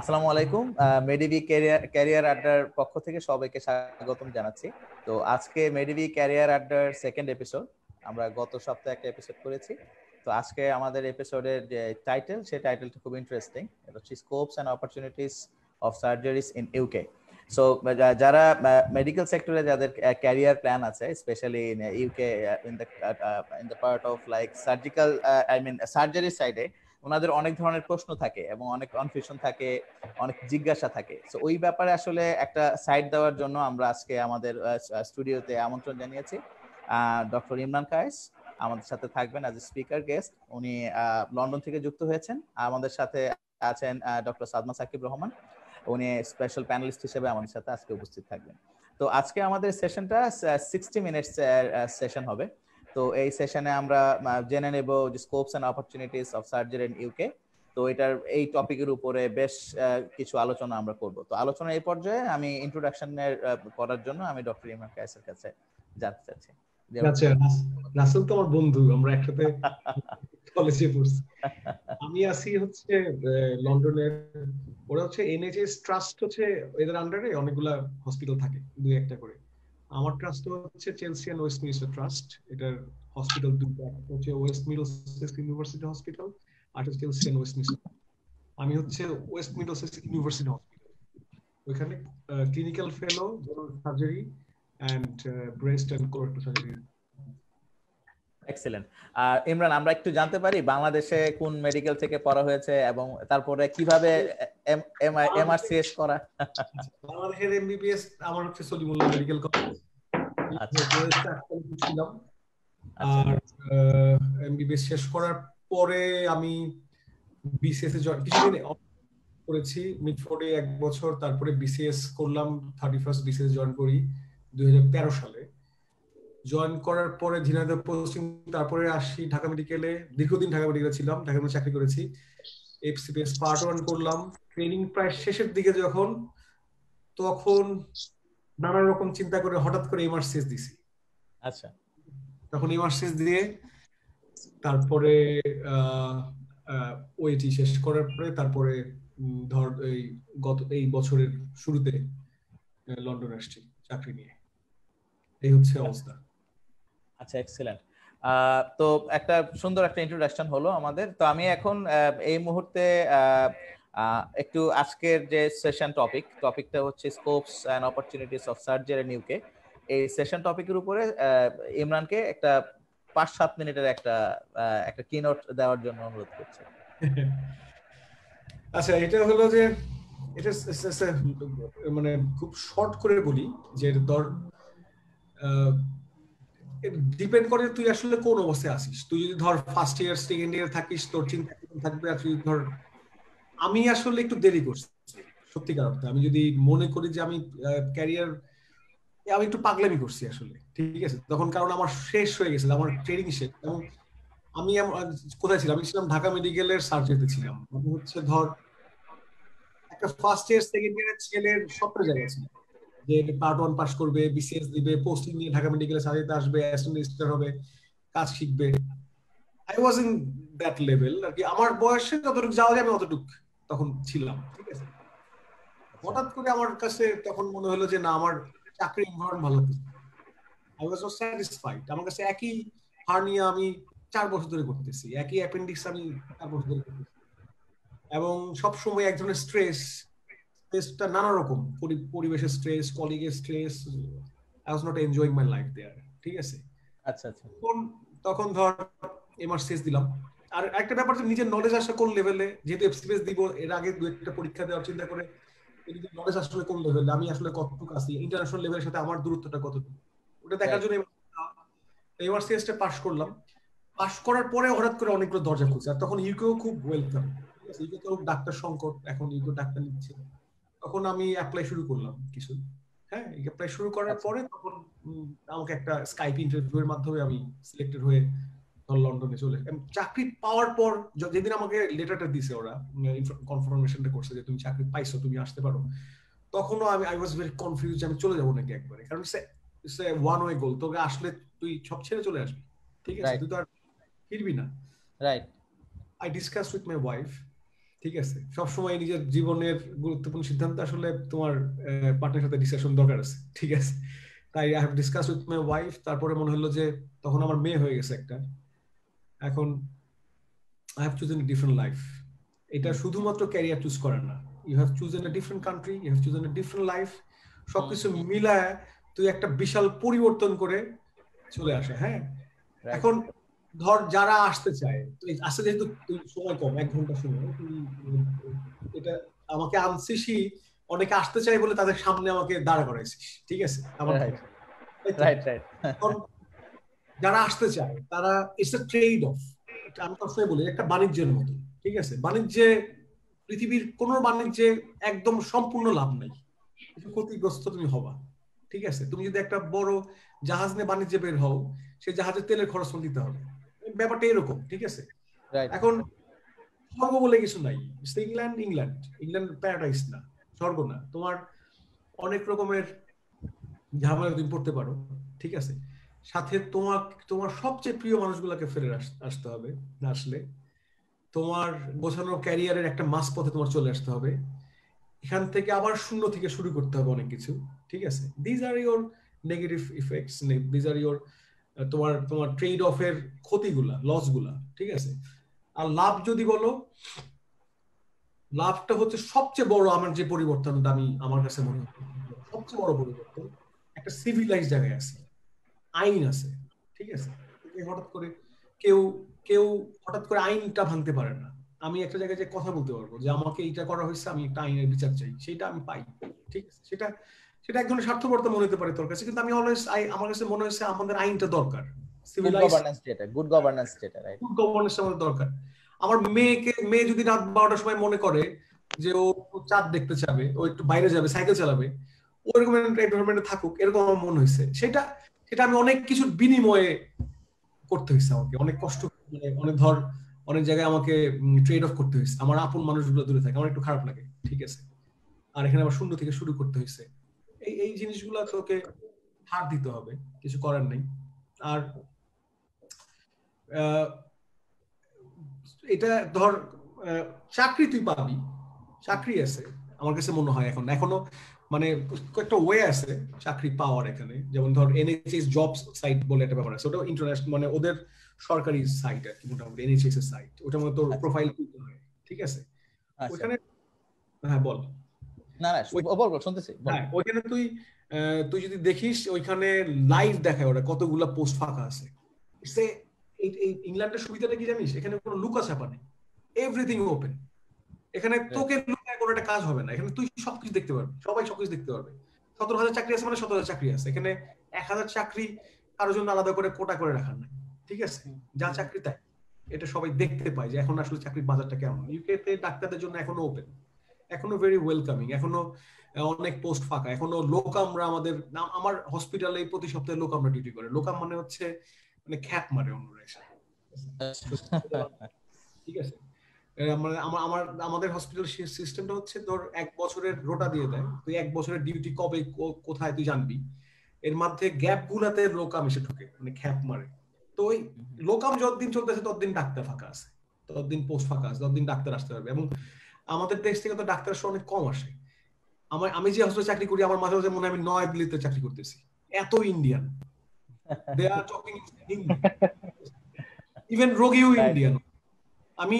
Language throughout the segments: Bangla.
আসসালামু আলাইকুম। মেডিভি ক্যারিয়ার আড্ডার পক্ষ থেকে সবাইকে স্বাগতম জানাচ্ছি। তো আজকে মেডিভি ক্যারিয়ার আড্ডার সেকেন্ড এপিসোড। আমরা গত সপ্তাহে একটা এপিসোড করেছি। তো আজকে আমাদের এপিসোডের যে টাইটেল, সেই টাইটেলটা খুব ইন্টারেস্টিং। এটা হচ্ছে scopes and opportunities of surgeries in UK. So যারা মেডিকেল সেক্টরে যাদের ক্যারিয়ার প্ল্যান আছে, specially in UK, in the part of like surgical, surgery সাইডে, ওনাদের অনেক ধরনের প্রশ্ন থাকে এবং অনেক কনফিউশন থাকে, অনেক জিজ্ঞাসা থাকে। তো ওই ব্যাপারে আসলে একটা সাইড দেওয়ার জন্য আমরা আজকে আমাদের স্টুডিওতে আমন্ত্রণ জানিয়েছি ডক্টর ইমরান কায়েস। আমাদের সাথে থাকবেন অ্যাজ এ স্পিকার গেস্ট। উনি লন্ডন থেকে যুক্ত হয়েছেন। আমাদের সাথে আছেন ডক্টর সাদমা সাকিব রহমান। উনি স্পেশাল প্যানেলিস্ট হিসেবে আমাদের সাথে আজকে উপস্থিত থাকবেন। তো আজকে আমাদের সেশনটা 60 মিনিটস সেশন হবে। তো এই সেশনে আমরা জেনে নেব যে scopes and opportunities of surgery in UK. তো এটার এই টপিকের উপরে বেশ কিছু আলোচনা আমরা করব। তো আলোচনা এই পর্যায়ে আমি ইন্ট্রোডাকশনের করার জন্য আমি ডক্টর ইমরান কায়েসের কাছে জানতে চাচ্ছি। আচ্ছা, রাসেল তো আমার বন্ধু, আমরা একসাথে কলেজে পড়ছি। আমি আছি হচ্ছে লন্ডনের, ওরা হচ্ছে এনএইচএস ট্রাস্ট, হচ্ছে এদের আন্ডারে অনেকগুলা হসপিটাল থাকে, দুই একটা করে। আমার ট্রাস্ট হচ্ছে চেলসি এন্ড ওয়েস্টমিনস্টার ট্রাস্ট। এটার হসপিটাল দুটো, হচ্ছে ওয়েস্ট মিডলসেক্স ইউনিভার্সিটি হসপিটাল আর হচ্ছে চেলসি এন্ড ওয়েস্টমিনস্টার। আমি হচ্ছে ওয়েস্ট মিডলসেক্স ইউনিভার্সিটি হসপিটাল, ওইখানে clinical fellow, surgery and breast and colorectal surgery. Excellent. আর ইমরান, আমরা একটু জানতে পারি বাংলাদেশে কোন মেডিকেল থেকে পড়া হয়েছে এবং তারপরে কিভাবে এমআরসিএস করা? বাংলাদেশের এমবিবিএস আমার হচ্ছে সলিমুল্লাহ মেডিকেল কলেজ। আর এমবিবিএস শেষ করার পরে আমি বিসিএস এ কিছুদিন করেছি মিডফোর্ডে 1 বছর, তারপরে বিসিএস করলাম। 31st বিসিএস জয়েন করি 2013 সালে। জয়েন করার পরে ঝিনাইদহ পোস্টিং, তারপরে আসি ঢাকা মেডিকেলে। দীর্ঘদিন ঢাকা মেডিকেলে ছিলাম, ঢাকা মেডিকেলে চাকরি করেছি। এফসিপিএস পার্ট 1 করলাম। ট্রেনিং প্রায় শেষের দিকে যখন, তখন নানা রকম চিন্তা করে হঠাৎ করে এমআরসিএস দিছি। আচ্ছা, তখন এমআরসিএস দিয়ে তারপরে ওইটি শেষ করার পরে তারপরে ধর এই বছরের শুরুতে লন্ডন আসছি চাকরি নিয়ে। এই হচ্ছে অবস্থা। আচ্ছা, এক্সেলেন্ট। তো একটা সুন্দর একটা ইন্ট্রোডাকশন হলো আমাদের। তো আমি এখন এই মুহূর্তে একটু আজকের যে সেশন টপিকটা হচ্ছে scopes and opportunities of surgery in UK. এই সেশন টপিকের উপরে ইমরানকে একটা 5-7 মিনিটের একটা কিনোট দেওয়ার জন্য অনুরোধ করছি। আচ্ছা, এটা হলো যে এটা মানে খুব শর্ট করে বলি যে ধর ডিপেন্ড করে তুই আসলে কোন অবস্থায় আছিস। তুই যদি ধর ফার্স্ট ইয়ার সেকেন্ড ইয়ার থাকিস, তোর চিন্তা থাকবে। আর তুই ধর, আমি আসলে একটু দেরি করছি সত্যিকার অর্থে। আমি যদি মনে করি যে আমি ক্যারিয়ার, আমি একটু পাগলামি করছি আসলে, ঠিক আছে তখন, কারণ আমার শেষ হয়ে গেছে, আমার ট্রেনিং শেষ। এবং আমি কোথায় ছিলাম? আমি ছিলাম ঢাকা মেডিকেলের সার্জারিতে ছিলাম। আমি হচ্ছে ধর একটা ফার্স্ট ইয়ার সেকেন্ড ইয়ারের ছেলের স্বপ্ন জায়গা ছিল যে পার্ট 1 পাস করবে, বিসিএস দিবে, পোস্টিং নিয়ে ঢাকা মেডিকেলের সার্জারিতে আসবে, অ্যাসিস্ট্যান্ট হবে, কাজ শিখবে। I was in that level আর কি। আমার বয়সে যতটুকু যাওয়া যায় আমি অতটুকু তখন ছিলাম, ঠিক আছে। হঠাৎ করে আমার কাছে তখন মনে হলো যে না, আমার চাকরির এনভায়রনমেন্ট ভালো লাগছে। I was not satisfied. আমার কাছে একই হার্নিয়া আমি 4 বছর ধরে করতেছি, একই অ্যাপেন্ডিক্স আমি 4 বছর ধরে করতেছি, এবং সব সময় এক ধরনের স্ট্রেসটা নানা রকম, পরিবেশের স্ট্রেস, কলিগের stress. I was not enjoying my life there, ঠিক আছে। আচ্ছা আচ্ছা। তখন ধর এমআরসিএস দিলাম। আর একটা ব্যাপার, নিজের নলেজ আসলে কোন লেভেলে, যেহেতু এফসিপিএস দিব, এর আগে 2-1টা পরীক্ষা দেওয়ার চিন্তা করে নিজের নলেজ আসলে কোন লেভেলে, আমি আসলে কতটুকু আছি, ইন্টারন্যাশনাল লেভেলের সাথে আমার দূরত্বটা কতটুকু, ওটা দেখার জন্য এমআরসিএসটা পাস করলাম। পাস করার পরে হঠাৎ করে অনেকগুলো দরজা খুলছে। আর তখন ইউকেও খুব ওয়েলকাম, ঠিক আছে। ইউকে তো ডাক্তার সংকট, এখন ইউকে ডাক্তার নিচ্ছে। তখন আমি অ্যাপ্লাই শুরু করলাম কিছু। হ্যাঁ, অ্যাপ্লাই শুরু করার পরে তখন আমাকে একটা স্কাইপ ইন্টারভিউয়ের মাধ্যমে আমি সিলেক্টেড হয়ে লন্ডনে চলে চাকরি পাওয়ার পর, যেদিন আমাকে লেটারটা দিছে, ওরা কনফার্মেশনটা করছে যে তুমি চাকরি পাইছো, তুমি আসতে পারো, তখনও আই ওয়াজ ভেরি কনফিউজ আমি চলে যাবো নাকি একবারে। কারণ ওয়ান ওয়ে গোল, তোকে আসলে তুই সব ছেড়ে চলে আসবি, ঠিক আছে, তুই তো আর ফিরবি না। Right. I discussed with my wife ঠিক আছে, সবসময় নিজের জীবনের গুরুত্বপূর্ণ সিদ্ধান্ত আসলে তোমার পার্টনারের সাথে ডিসকাশন দরকার আছে, ঠিক আছে। তাই I have discuss with my wife, তারপরে মনে হলো যে তখন আমার মেয়ে হয়ে গেছে একটা, এখন I have chosen a different life. এটা শুধুমাত্র ক্যারিয়ার চুজ করা না, you have chosen a different country, you have chosen a different life, সবকিছু মিলায় তুই একটা বিশাল পরিবর্তন করে চলে আসে। হ্যাঁ, এখন ধর যারা আসতে চায়, আসতে যেহেতু তুই সময় কম, 1 ঘন্টা সময়, তুই এটা আমাকে আনছিসই, অনেকে আসতে চাই বলে তাদের সামনে আমাকে দাঁড়া করাইছিস, ঠিক আছে। আমার যারা আসতে চায় তারা, ইটস এ ট্রেড অফ, আমি সবসময় বলি একটা বাণিজ্যের মতো, ঠিক আছে। বাণিজ্যে, পৃথিবীর কোন বাণিজ্যে একদম সম্পূর্ণ লাভ নাই, কিছু ক্ষতিগ্রস্ত তুমি হবা, ঠিক আছে। তুমি যদি একটা বড় জাহাজ নিয়ে বাণিজ্যে বের হও, সেই জাহাজের তেলের খরচ দিতে হবে, ব্যাপারটা এরকম, ঠিক আছে। এখন স্বর্গ বলে কিছু নাই, ইংল্যান্ড ইংল্যান্ড ইংল্যান্ড প্যারাডাইস না, স্বর্গ না। তোমার অনেক রকমের ঝামেলা তুমি পড়তে পারো, ঠিক আছে। সাথে তোমার সবচেয়ে প্রিয় মানুষগুলোকে ফেলে আসতে হবে, না আসলে তোমার গোছানো ক্যারিয়ারের একটা মাঝ পথে তোমার চলে আসতে হবে, এখান থেকে আবার শূন্য থেকে শুরু করতে হবে অনেক কিছু, ঠিক আছে। This are your negative effects, this are your তোমার ট্রেড অফ এর ক্ষতিগুলা, লস গুলা, ঠিক আছে। আর লাভ যদি বলো, লাভটা হচ্ছে সবচেয়ে বড়, আমার যে পরিবর্তনটা আমার কাছে মনে হয় সবচেয়ে বড় পরিবর্তন, একটা সিভিলাইজ জায়গায় আছে, আইন আছে, ঠিক আছে। হঠাৎ করে কেউ কেউ হঠাৎ করে আইনটা ভাঙতে পারে না। আমি একটা জায়গায় যে কথা বলতে পারবো যে আমাকে এইটা করা হয়েছে, আমি একটা আইনের বিচার চাই, সেটা আমি পাই, ঠিক আছে। সেটা এক ধরনের স্বার্থপরতা মনে হতে পারে তোর কাছে, কিন্তু আমি অলওয়েজ, আমার কাছে মনে হয়েছে আমাদের আইনটা দরকার, গুড গভর্নেন্স যেটা, রাইট, গুড গভর্নেন্স আমাদের দরকার। আমার মেয়ে যদি রাত 12টার সময় মনে করে যে ও চাঁদ দেখতে চাবে, ও একটু বাইরে যাবে, সাইকেল চালাবে, ওরকম এনভায়রনমেন্টে থাকুক, এরকম আমার মনে হয়েছে। সেটা আমি অনেক কিছুর বিনিময়ে করতে হয়েছে, আমাকে অনেক কষ্ট, অনেক জায়গায় আমাকে ট্রেড অফ করতে হয়েছে। আমার আপন মানুষগুলো দূরে থাকে, আমার একটু খারাপ লাগে, ঠিক আছে। আর এখানে আবার শূন্য থেকে শুরু করতে হয়েছে। এই জিনিসগুলো তোকে হার দিতে হবে, কিছু করার নেই। আর এটা ধর, চাকরি তুই পাবি, চাকরি আছে আমার কাছে মনে হয় এখনো মানে কয়েকটা ওয়ে আছে চাকরি পাওয়ার এখানে। যেমন ধর এনএইচএস জবস সাইট বলে একটা ব্যাপার আছে, ওটা ইন্টারন্যাশনাল, মানে ওদের সরকারি সাইট আর কি, মোটামুটি এনএইচএস এর সাইট, ওটার মধ্যে তোর প্রোফাইল খুলতে হয়, ঠিক আছে। ওখানে, হ্যাঁ বল, না বল শুনতেছি। হ্যাঁ, ওইখানে তুই যদি দেখিস, ওইখানে লাইভ দেখায় ওরা কতগুলা পোস্ট ফাঁকা আছে। এই ইংল্যান্ডের সুবিধাটা কি জানিস, এখানে কোনো লুকাছাপা নেই, এভরিথিং ওপেন। এখানে তোকে লুকায় কোনো একটা কাজ হবে না, এখানে তুই সবকিছু দেখতে পারবি, সবাই সবকিছু দেখতে পারবে। 17,000 চাকরি আছে মানে 17,000 চাকরি আছে এখানে, 1,000 চাকরি কারোর জন্য আলাদা করে কোটা করে রাখার নাই, ঠিক আছে। যা চাকরি তাই, এটা সবাই দেখতে পায় যে এখন আসলে চাকরির বাজারটা কেমন। ইউকে তে ডাক্তারদের জন্য এখনো ওপেন, এখনো ভেরি ওয়েলকামিং, এখনো অনেক পোস্ট ফাঁকা, এখনো লোকামরা আমার হসপিটালে প্রতি সপ্তাহে লোকামরা ডিউটি করে। লোকাম মানে হচ্ছে মানে খ্যাপ মারে অন্যরা এসে, ঠিক আছে। আমাদের হসপিটাল সিস্টেমটা হচ্ছে তোর 1 বছরের রোটা দিয়ে দেয়, তুই 1 বছরের ডিউটি কবে কোথায় তুই জানবি, এর মধ্যে গ্যাপ গুলাতে লোকাম এসে ঢুকে, মানে খ্যাপ মারে। তো ওই লোকাম যতদিন চলতেছে ততদিন ডাক্তার ফাঁকা আছে, ততদিন পোস্ট ফাঁকা আছে, ততদিন ডাক্তার আসতে পারবে। এবং আমাদের দেশ থেকে তো ডাক্তার অনেক কম আসে। আমি যে হসপিটালে চাকরি করি, আমার মাঝে মাঝে মনে হয় আমি নয়া দিল্লিতে চাকরি করতেছি, এত Indian, they are talking Hindi, even রোগীও ইন্ডিয়ান। আমি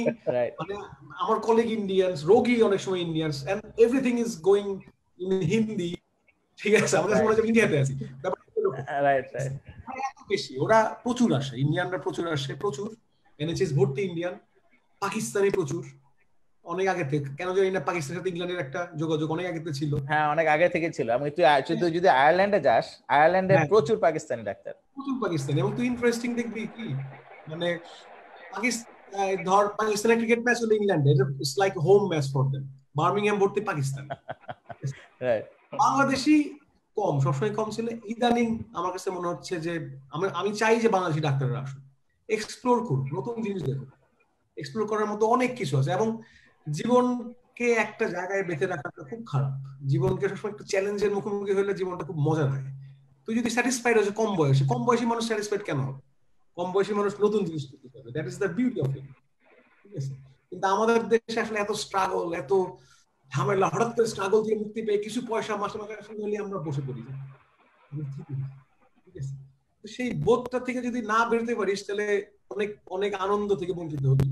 মানে আমার কলিগ ইন্ডিয়ানস, রোগী অনেক সময় Indians, and everything is going in Hindi, ঠিক আছে। আমাদের মনে হচ্ছে ইন্ডিয়াতে আছি, রাইট রাইট। এত বেশি ওরা প্রচুর আসে, ইন্ডিয়ানরা প্রচুর আসে, প্রচুর এনএইচএস ভর্তি ইন্ডিয়ান, পাকিস্তানি প্রচুর, অনেক আগে থেকে। কেন জানি না, পাকিস্তানের সাথে ইংল্যান্ডের একটা যোগাযোগ অনেক আগে থেকে ছিল। হ্যাঁ, অনেক আগে থেকে ছিল। আমি তুই যদি আয়ারল্যান্ডে যাস, আয়ারল্যান্ডে প্রচুর পাকিস্তানি ডাক্তার, প্রচুর পাকিস্তানি। এবং তুই ইন্টারেস্টিং দেখবি কি, মানে ধর পাকিস্তানের ক্রিকেট ম্যাচ হলো ইংল্যান্ডে, it's like home match for them. Birmingham ভর্তি পাকিস্তানি, রাইট। বাংলাদেশি কম, সবসময় কম ছিল। ইদানিং আমার কাছে মনে হচ্ছে যে আমি চাই যে বাংলাদেশি ডাক্তাররা আসুন, এক্সপ্লোর করুন, নতুন জিনিস দেখুন। এক্সপ্লোর করার মতো অনেক কিছু আছে। এবং জীবনকে একটা জায়গায় বেঁধে রাখাটা খুব খারাপ। জীবনকে সবসময় একটু চ্যালেঞ্জের মুখোমুখি হলে জীবনটা খুব মজা হয়। তুই যদি স্যাটিসফাইড হচ্ছে কম বয়সী মানুষ স্যাটিসফাইড কেন হবে? কম বয়সী মানুষ নতুন জিনিস করতে পারবে, that is the beauty of it, ঠিক আছে। কিন্তু আমাদের দেশে আসলে এত স্ট্রাগল, এত ঝামেলা, হঠাৎ করে স্ট্রাগল থেকে মুক্তি পেয়ে কিছু পয়সা মাসে মাসে আসলে হলে আমরা বসে পড়ি। ঠিক আছে, তো সেই বোধটা থেকে যদি না বেরোতে পারিস তাহলে অনেক অনেক আনন্দ থেকে বঞ্চিত হবি,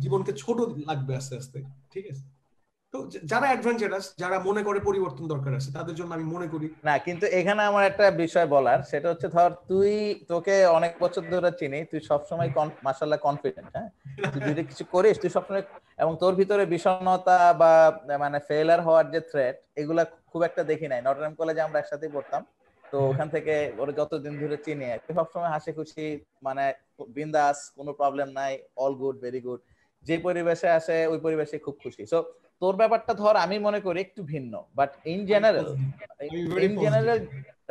জীবনকে ছোট লাগবে আস্তে আস্তে। ঠিক আছে, তো যারা অ্যাডভেঞ্চারাস, যারা মনে করে পরিবর্তন দরকার আছে, তাদের জন্য আমি মনে করি না, কিন্তু এখানে আমার একটা বিষয় বলার, সেটা হচ্ছে ধর তোকে অনেক বছর ধরে চিনি, তুই সবসময় মাশাআল্লাহ কনফিডেন্ট। হ্যাঁ, তুই যদি কিছু করিস তুই সবসময়, এবং তোর ভিতরে বিষণ্ণতা বা মানে ফেলার হওয়ার যে থ্রেট, এগুলা খুব একটা দেখি নাই। নটরডেম কলেজে আমরা একসাথেই পড়তাম, তো ওখান থেকে ওরা যতদিন ধরে চিনি, তুই সবসময় হাসি খুশি, মানে বিন্দাস, কোনো প্রবলেম নাই, অল গুড, ভেরি গুড। যে পরিবেশে আসে ওই পরিবেশে খুব খুশি। সো তোর ব্যাপারটা ধর আমি মনে করি একটু ভিন্ন, but in general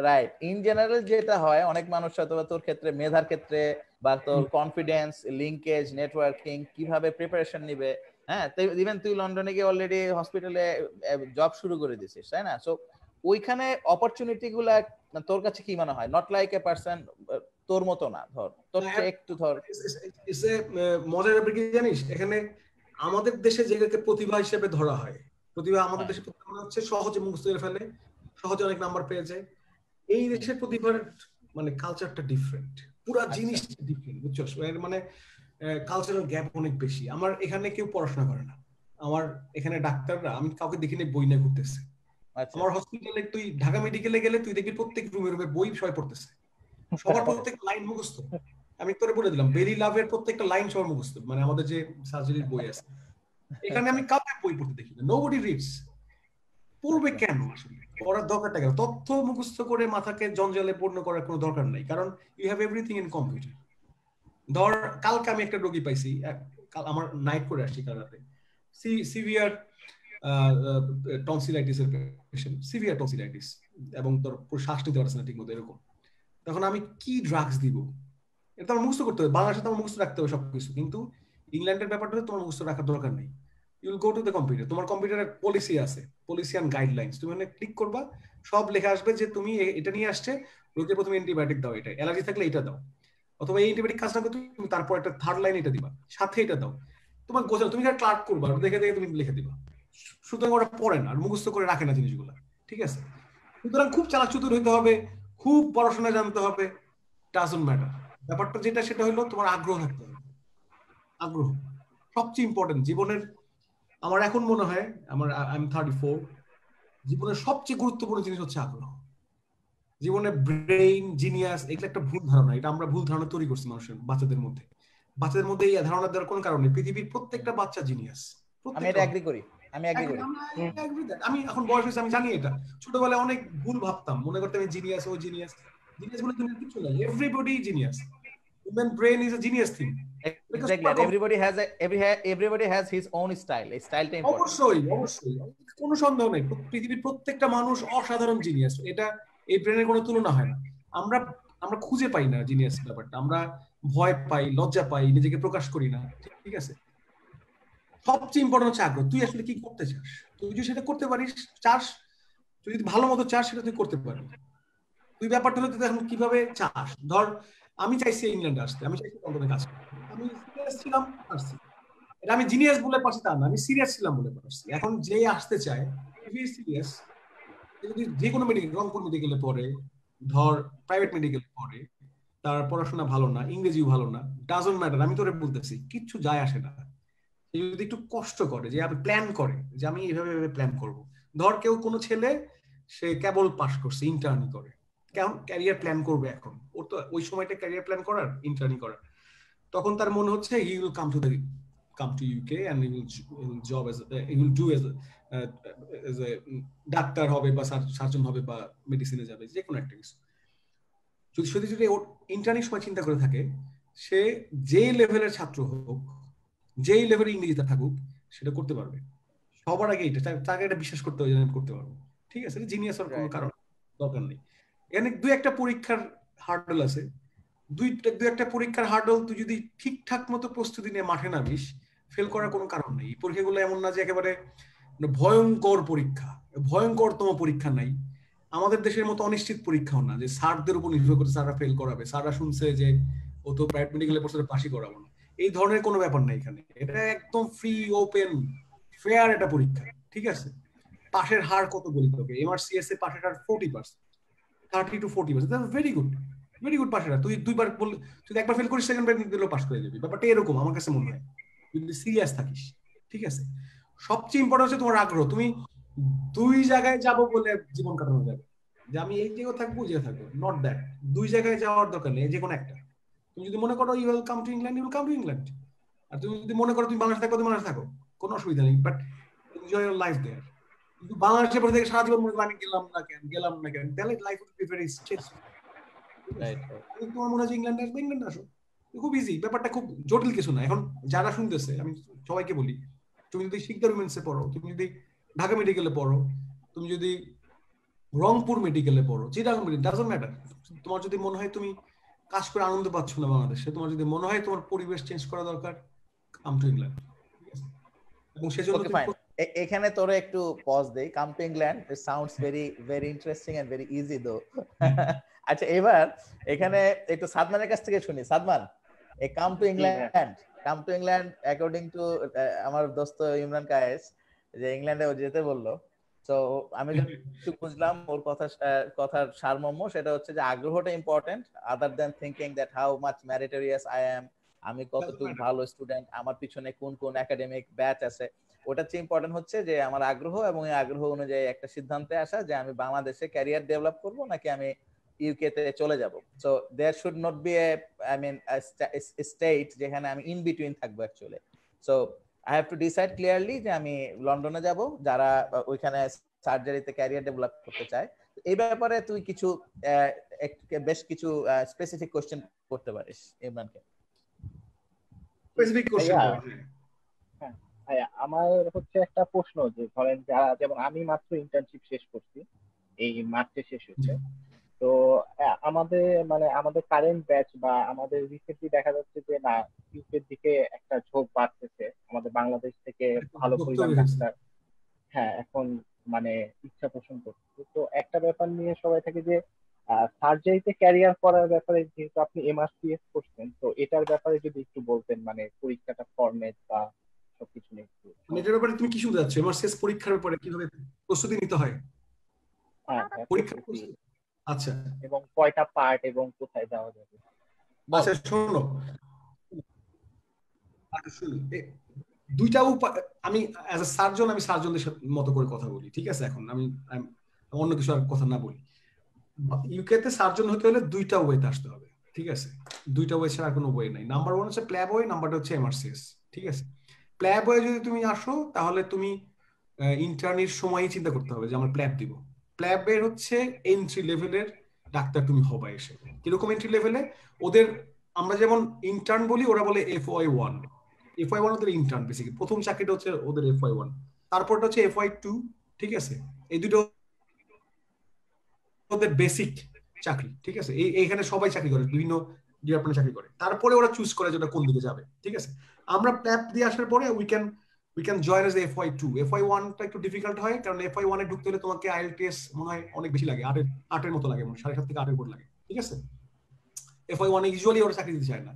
right, in general যেটা হয়, অনেক মানুষ হয়তো তোর ক্ষেত্রে, মেধার ক্ষেত্রে বা তোর কনফিডেন্স, লিঙ্কেজ, নেটওয়ার্কিং, কিভাবে প্রিপারেশন নিবে। হ্যাঁ, ইভেন তুই লন্ডনে গিয়ে অলরেডি হসপিটালে জব শুরু করে দিছিস, তাই না? সো ওইখানে অপরচুনিটি গুলা তোর কাছে কি মনে হয়? নট লাইক এ পারসন তোর মতো না, ধর তোর চেয়ে একটু ধর মজার ব্যাপার কি জানিস, এখানে আমাদের দেশে যেটাকে প্রতিভা হিসেবে ধরা হয়, প্রতিভা আমাদের দেশে হচ্ছে সহজে মুখস্থ করে ফেলে, সহজে অনেক নাম্বার পেয়ে যায়। এই দেশের প্রতিভার মানে কালচারটা ডিফারেন্ট, পুরো জিনিসটা ডিফারেন্ট, বুঝছস? মানে কালচারাল গ্যাপ অনেক বেশি। আমার এখানে কেউ পড়াশোনা করে না, আমার এখানে ডাক্তাররা, আমি কাউকে দেখিনি বই নিয়ে ঘুরতেছে। আমার হসপিটালে তুই ঢাকা মেডিকেলে গেলে তুই দেখবি প্রত্যেক রুমে রুমে বই সবাই পড়তেছে, সবার প্রত্যেক লাইন মুখস্থ। আমি তোরে বলে দিলাম, বেরি লাভের প্রত্যেকটা লাইন সবার মুখস্থ, মানে আমাদের যে সার্জারির বই আছে। এখানে আমি কাউকে বই পড়তে দেখি না, নোবডি রিডস। পড়বে কেন? আসলে পড়ার দরকারটা কেন? তথ্য মুখস্থ করে মাথাকে জঞ্জালে পূর্ণ করার কোনো দরকার নাই, কারণ you have everything in computer. ধর কালকে আমি একটা রোগী পাইছি, আমার নাইট করে আসছি কাল রাতে, সিভিয়ার টনসিলাইটিস এর পেশেন্ট, সিভিয়ার টনসিলাইটিস, এবং তোর পুরো শ্বাস নিতে পারছে না ঠিক মতো, এরকম। তখন আমি কি ড্রাগস দিব? এটা আমার মুখস্থ করতে হবে, বাংলাদেশে তো আমার মুখস্থ রাখতে হবে সবকিছু, কিন্তু ইংল্যান্ডের ব্যাপারটা তোমার মুখস্থ রাখার দরকার নেই। ইউল গো টু দ্য কম্পিউটার, তোমার কম্পিউটারে পলিসি আছে, পলিসি অ্যান্ড গাইডলাইন্স, তুমি মানে ক্লিক করবা, সব লেখা আসবে যে তুমি এটা নিয়ে আসছে, রোগীর প্রথমে অ্যান্টিবায়োটিক দাও, এটা অ্যালার্জি থাকলে এটা দাও, অথবা এই অ্যান্টিবায়োটিক কাজ না করতে তুমি তারপর একটা থার্ড লাইন এটা দিবা, সাথে এটা দাও। তোমার গোছানো, তুমি যারা ক্লার্ক করবা দেখে দেখে তুমি লিখে দিবা। সুতরাং ওরা পড়ে না আর মুখস্থ করে রাখে না জিনিসগুলো, ঠিক আছে? সুতরাং খুব চালাক চতুর হইতে হবে, খুব পড়াশোনা জানতে হবে, ডাজন্ট ম্যাটার। ব্যাপারটা যেটা সেটা হলো তোমার আগ্রহ থাকতে হবে। আগ্রহ সবচেয়ে ইম্পর্টেন্ট জীবনের। আমার এখন মনে হয়, আই এম 34, জীবনের সবচেয়ে গুরুত্বপূর্ণ জিনিস হচ্ছে আগ্রহ। জীবনে ব্রেইন, জিনিয়াস, এগুলো একটা ভুল ধারণা, এটা আমরা ভুল ধারণা তৈরি করছি মানুষের, বাচ্চাদের মধ্যে। বাচ্চাদের মধ্যে এই ধারণা দেওয়ার কোনো কারণ নেই, পৃথিবীর প্রত্যেকটা বাচ্চা জিনিয়াস। আমি এটা এগ্রি করি, আমি এখন বয়স হয়েছে, আমি জানি এটা। ছোটবেলায় অনেক ভুল ভাবতাম, মনে করতাম আমি জিনিয়াস, ও জিনিয়াস। জিনিয়াস বলে দুনিয়ার কিছু নাই, everybody genius. Human brain is a genius thing. everybody has his own style. এই স্টাইলটা ইম্পর্টেন্ট। অবশ্যই অবশ্যই, কোনো সন্দেহ নেই, পৃথিবীর প্রত্যেকটা মানুষ অসাধারণ জিনিয়াস, এটা এই ব্রেনের কোনো তুলনা হয় না। আমরা আমরা খুঁজে পাই না জিনিয়াস ব্যাপারটা, আমরা ভয় পাই, লজ্জা পাই, নিজেকে প্রকাশ করি না, ঠিক আছে? সবচেয়ে ইম্পর্টেন্ট হচ্ছে আগ্রহ। তুই আসলে কি করতে চাস? তুই যদি সেটা করতে পারিস, চাস, তুই যদি ভালো মতো চাস, সেটা তুই করতে পারবি। তুই ব্যাপারটা হলো তুই এখন কিভাবে চাস। ধর আমি চাইছি ইংল্যান্ডে আসতে, আমি চাইছি লন্ডনে কাজ করতে, আমি সিরিয়াস ছিলাম, পারছি। এটা আমি জিনিয়াস বলে পারছি তা না, আমি সিরিয়াস ছিলাম বলে পারছি। এখন যে আসতে চায়, সিরিয়াস, যদি যে কোনো মেডিকেল, রংপুর মেডিকেলে পড়ে, ধর প্রাইভেট মেডিকেলে পড়ে, তার পড়াশোনা ভালো না, ইংরেজিও ভালো না, ডাজন্ট ম্যাটার, আমি তোরে বলতেছি কিচ্ছু যায় আসে না। যদি একটু কষ্ট করে, যে আমি প্ল্যান করে যে আমি এইভাবে প্ল্যান করব। ধর কেউ, কোনো ছেলে, সে কেবল পাস করছে, ইন্টার্নি করে, কেমন ক্যারিয়ার প্ল্যান করবে এখন? ওর তো ওই সময়টা ক্যারিয়ার প্ল্যান করার, ইন্টার্নি করার। তখন তার মনে হচ্ছে he will come to UK and he will job as he will do as a doctor হবে, বা সার্জন হবে, বা মেডিসিনে যাবে, যে কোনো একটা কিছু। যদি ওর ইন্টার্নির সময় চিন্তা করে থাকে, সে যে লেভেলের ছাত্র হোক, যেই লেভেলে ইংরেজিতে থাকুক, সেটা করতে পারবে। সবার আগে এটা তাকে এটা বিশ্বাস করতে হবে যে আমি করতে পারবো, ঠিক আছে? জিনিয়াস হওয়ার কোনো কারণ দরকার নেই। এখানে দুই একটা পরীক্ষার হার্ডল আছে, দুই একটা পরীক্ষার হার্ডল তুই যদি ঠিকঠাক মতো প্রস্তুতি নিয়ে মাঠে নামিস, ফেল করার কোনো কারণ নেই। এই পরীক্ষাগুলো এমন না যে একেবারে ভয়ঙ্কর পরীক্ষা, ভয়ঙ্করতম পরীক্ষা নাই। আমাদের দেশের মতো অনিশ্চিত পরীক্ষাও না যে স্যারদের উপর নির্ভর করে স্যাররা ফেল করাবে, স্যাররা শুনছে যে ও তো প্রাইভেট মেডিকেলে পড়ছে, পাশই করাবো না, এই ধরনের কোনো ব্যাপার নাই এখানে। এটা একদম ফ্রি ওপেন ফেয়ার একটা পরীক্ষা, ঠিক আছে? পাশের হার কত বলি তোকে, এমআরসিএস এ পাশের হার 40%, 30 to 40%, very good, very good পাশের হার। তুই দুইবার বললে, তুই একবার ফেল করিস, সেকেন্ড বার দিলেও পাস করে যাবি। ব্যাপারটা এরকম আমার কাছে মনে হয়, যদি সিরিয়াস থাকিস, ঠিক আছে? সবচেয়ে ইম্পর্টেন্ট হচ্ছে তোমার আগ্রহ। তুমি দুই জায়গায় যাব বলে জীবন কাটানো যাবে, যে আমি এই জায়গায় থাকবো, যে থাকবো, নট দ্যাট। দুই জায়গায় যাওয়ার দরকার নেই, যে কোনো একটা। তুমি যদি মনে করো you will come to England, you will come to England. আর তুমি যদি মনে করো তুমি বাংলাদেশে থাকো, তুমি বাংলাদেশে থাকো, কোনো অসুবিধা নেই, বাট এনজয় ইউর লাইফ দেয়ার। কিন্তু বাংলাদেশে পড়ে থেকে সারা জীবন মনে করি আমি গেলাম না কেন, তাহলে life will be very stressful. ঠিক আছে? তোমার মনে হচ্ছে ইংল্যান্ডে আসবে, ইংল্যান্ডে আসো, খুব ইজি, ব্যাপারটা খুব জটিল কিছু না। এখন যারা শুনতেছে, আমি সবাইকে বলি, তুমি যদি শিকদার উইমেন্সে পড়ো, তুমি যদি ঢাকা মেডিকেলে পড়ো, তুমি যদি রংপুর মেডিকেলে পড়ো, চিটাগাং মেডিকেল, ডাজন্ট ম্যাটার। তোমার যদি মনে হয় তুমি কাজ করে আনন্দ পাচ্ছ না বাংলাদেশে, তোমার যদি মনে হয় তোমার পরিবেশ চেঞ্জ করা দরকার, কাম টু ইংল্যান্ড। ঠিক আছে? এবং সেজন্য ওকে তুমি ফাইন, এখানে তোরে একটু পজ দেই। Come to England, it sounds very very interesting and very easy though. আচ্ছা, এবার এখানে একটু সাদমানের কাছ থেকে শুনি। সাদমান, এ come to England, come to England according to আমার দোস্ত ইমরান কায়েস, যে ইংল্যান্ডে ও যেতে বললো। তো আমি একটু বুঝলাম ওর কথার সারমর্ম, সেটা হচ্ছে যে আগ্রহটা important, other than thinking that how much ম্যারিটোরিয়াস I am, আমি কতটুকু ভালো স্টুডেন্ট, আমার পিছনে কোন কোন একাডেমিক ব্যাচ আছে। ওটার চেয়ে ইম্পর্টেন্ট হচ্ছে যে আমার আগ্রহ, এবং এই আগ্রহ অনুযায়ী একটা সিদ্ধান্তে আসা যে আমি বাংলাদেশে ক্যারিয়ার ডেভেলপ করব নাকি আমি ইউকে তে চলে যাব। So there should not be a, I mean state যেখানে আমি ইন বিটুইন থাকবো actually. So I have to decide clearly যে আমি লন্ডনে যাব, যারা ওইখানে সার্জারিতে ক্যারিয়ার ডেভেলপ করতে চায়। এই ব্যাপারে তুই কিছু বেশ কিছু স্পেসিফিক কোশ্চেন করতে পারিস ইমরানকে। স্পেসিফিক কোশ্চেন ভাইয়া, করো। হ্যাঁ ভাইয়া, আমার হচ্ছে একটা প্রশ্ন, যে ধরেন যারা, যেমন আমি মাত্র ইন্টার্নশিপ শেষ করছি, এই মার্চে শেষ হচ্ছে। তো আমাদের মানে আমাদের কারেন্ট ব্যাচ বা আমাদের রিসেন্টলি দেখা যাচ্ছে যে না, ইউকের দিকে একটা ঝোঁক বাড়তেছে, আমাদের বাংলাদেশ থেকে ভালো উদ্যোগ পরিমাণ তৈরি হয়েছে। ডাক্তার, হ্যাঁ, এখন মানে ইচ্ছা পোষণ করতেছে। তো একটা ব্যাপার নিয়ে সবাই থাকে যে সার্জারিতে ক্যারিয়ার করার ব্যাপারে, যেহেতু আপনি এমআরসিএস করছেন, তো এটার ব্যাপারে যদি একটু বলতেন, মানে পরীক্ষাটা ফরম্যাট বা সবকিছু নিয়ে একটু মানে এটার ব্যাপারে তুমি কি শুনতে যাচ্ছ, এমআরসিএস পরীক্ষার ব্যাপারে কিভাবে প্রস্তুতি নিতে হয়? হ্যাঁ হ্যাঁ, পরীক্ষার প্রস্তুতি প্রস্তুতি, আচ্ছা এবং কয়টা পার্ট এবং কোথায় যাওয়া যাবে। আচ্ছা, শোনো, আচ্ছা শুনো, দুইটা আমি অ্যাজ এ সার্জন, আমি সার্জনদের মতো করে কথা বলি, ঠিক আছে? এখন আমি অন্য কিছু আর কথা না বলি। ইউকে তে সার্জন হতে হলে দুইটা ওয়েতে আসতে হবে, ঠিক আছে? দুইটা ওয়ে ছাড়া কোনো ওয়ে নাই। নাম্বার ওয়ান হচ্ছে প্ল্যাব ওয়ে, নাম্বারটা হচ্ছে এমআরসিএস, ঠিক আছে? প্ল্যাব ওয়ে যদি তুমি আসো, তাহলে তুমি ইন্টার্নির সময়ই চিন্তা করতে হবে যে আমরা প্ল্যাব দিব। প্ল্যাবের হচ্ছে এন্ট্রি লেভেলের ডাক্তার তুমি হবা এসে। কিরকম এন্ট্রি লেভেলে? ওদের আমরা যেমন ইন্টার্ন বলি, ওরা বলে FY1। FY1 ওদের ইন্টার্ন, বেসিক্যালি প্রথম চাকরিটা হচ্ছে ওদের FY1, তারপরটা হচ্ছে FY2, ঠিক আছে? এই দুটো ওদের বেসিক চাকরি, ঠিক আছে? এইখানে সবাই চাকরি করে, বিভিন্ন ডিপার্টমেন্টে চাকরি করে, তারপরে ওরা চুজ করে যেটা কোন দিকে যাবে, ঠিক আছে? আমরা প্ল্যাব দিয়ে আসার পরে we can join as FY2। FY1টা একটু ডিফিকাল্ট হয়, কারণ FY1 এ ঢুকতে হলে তোমাকে IELTS মনে হয় অনেক বেশি লাগে, আটের মতো লাগে, মনে হয় 7.5 থেকে 8 উপর লাগে, ঠিক আছে? FY1 এ ইউজুয়ালি ওরা চাকরি দিতে চায় না।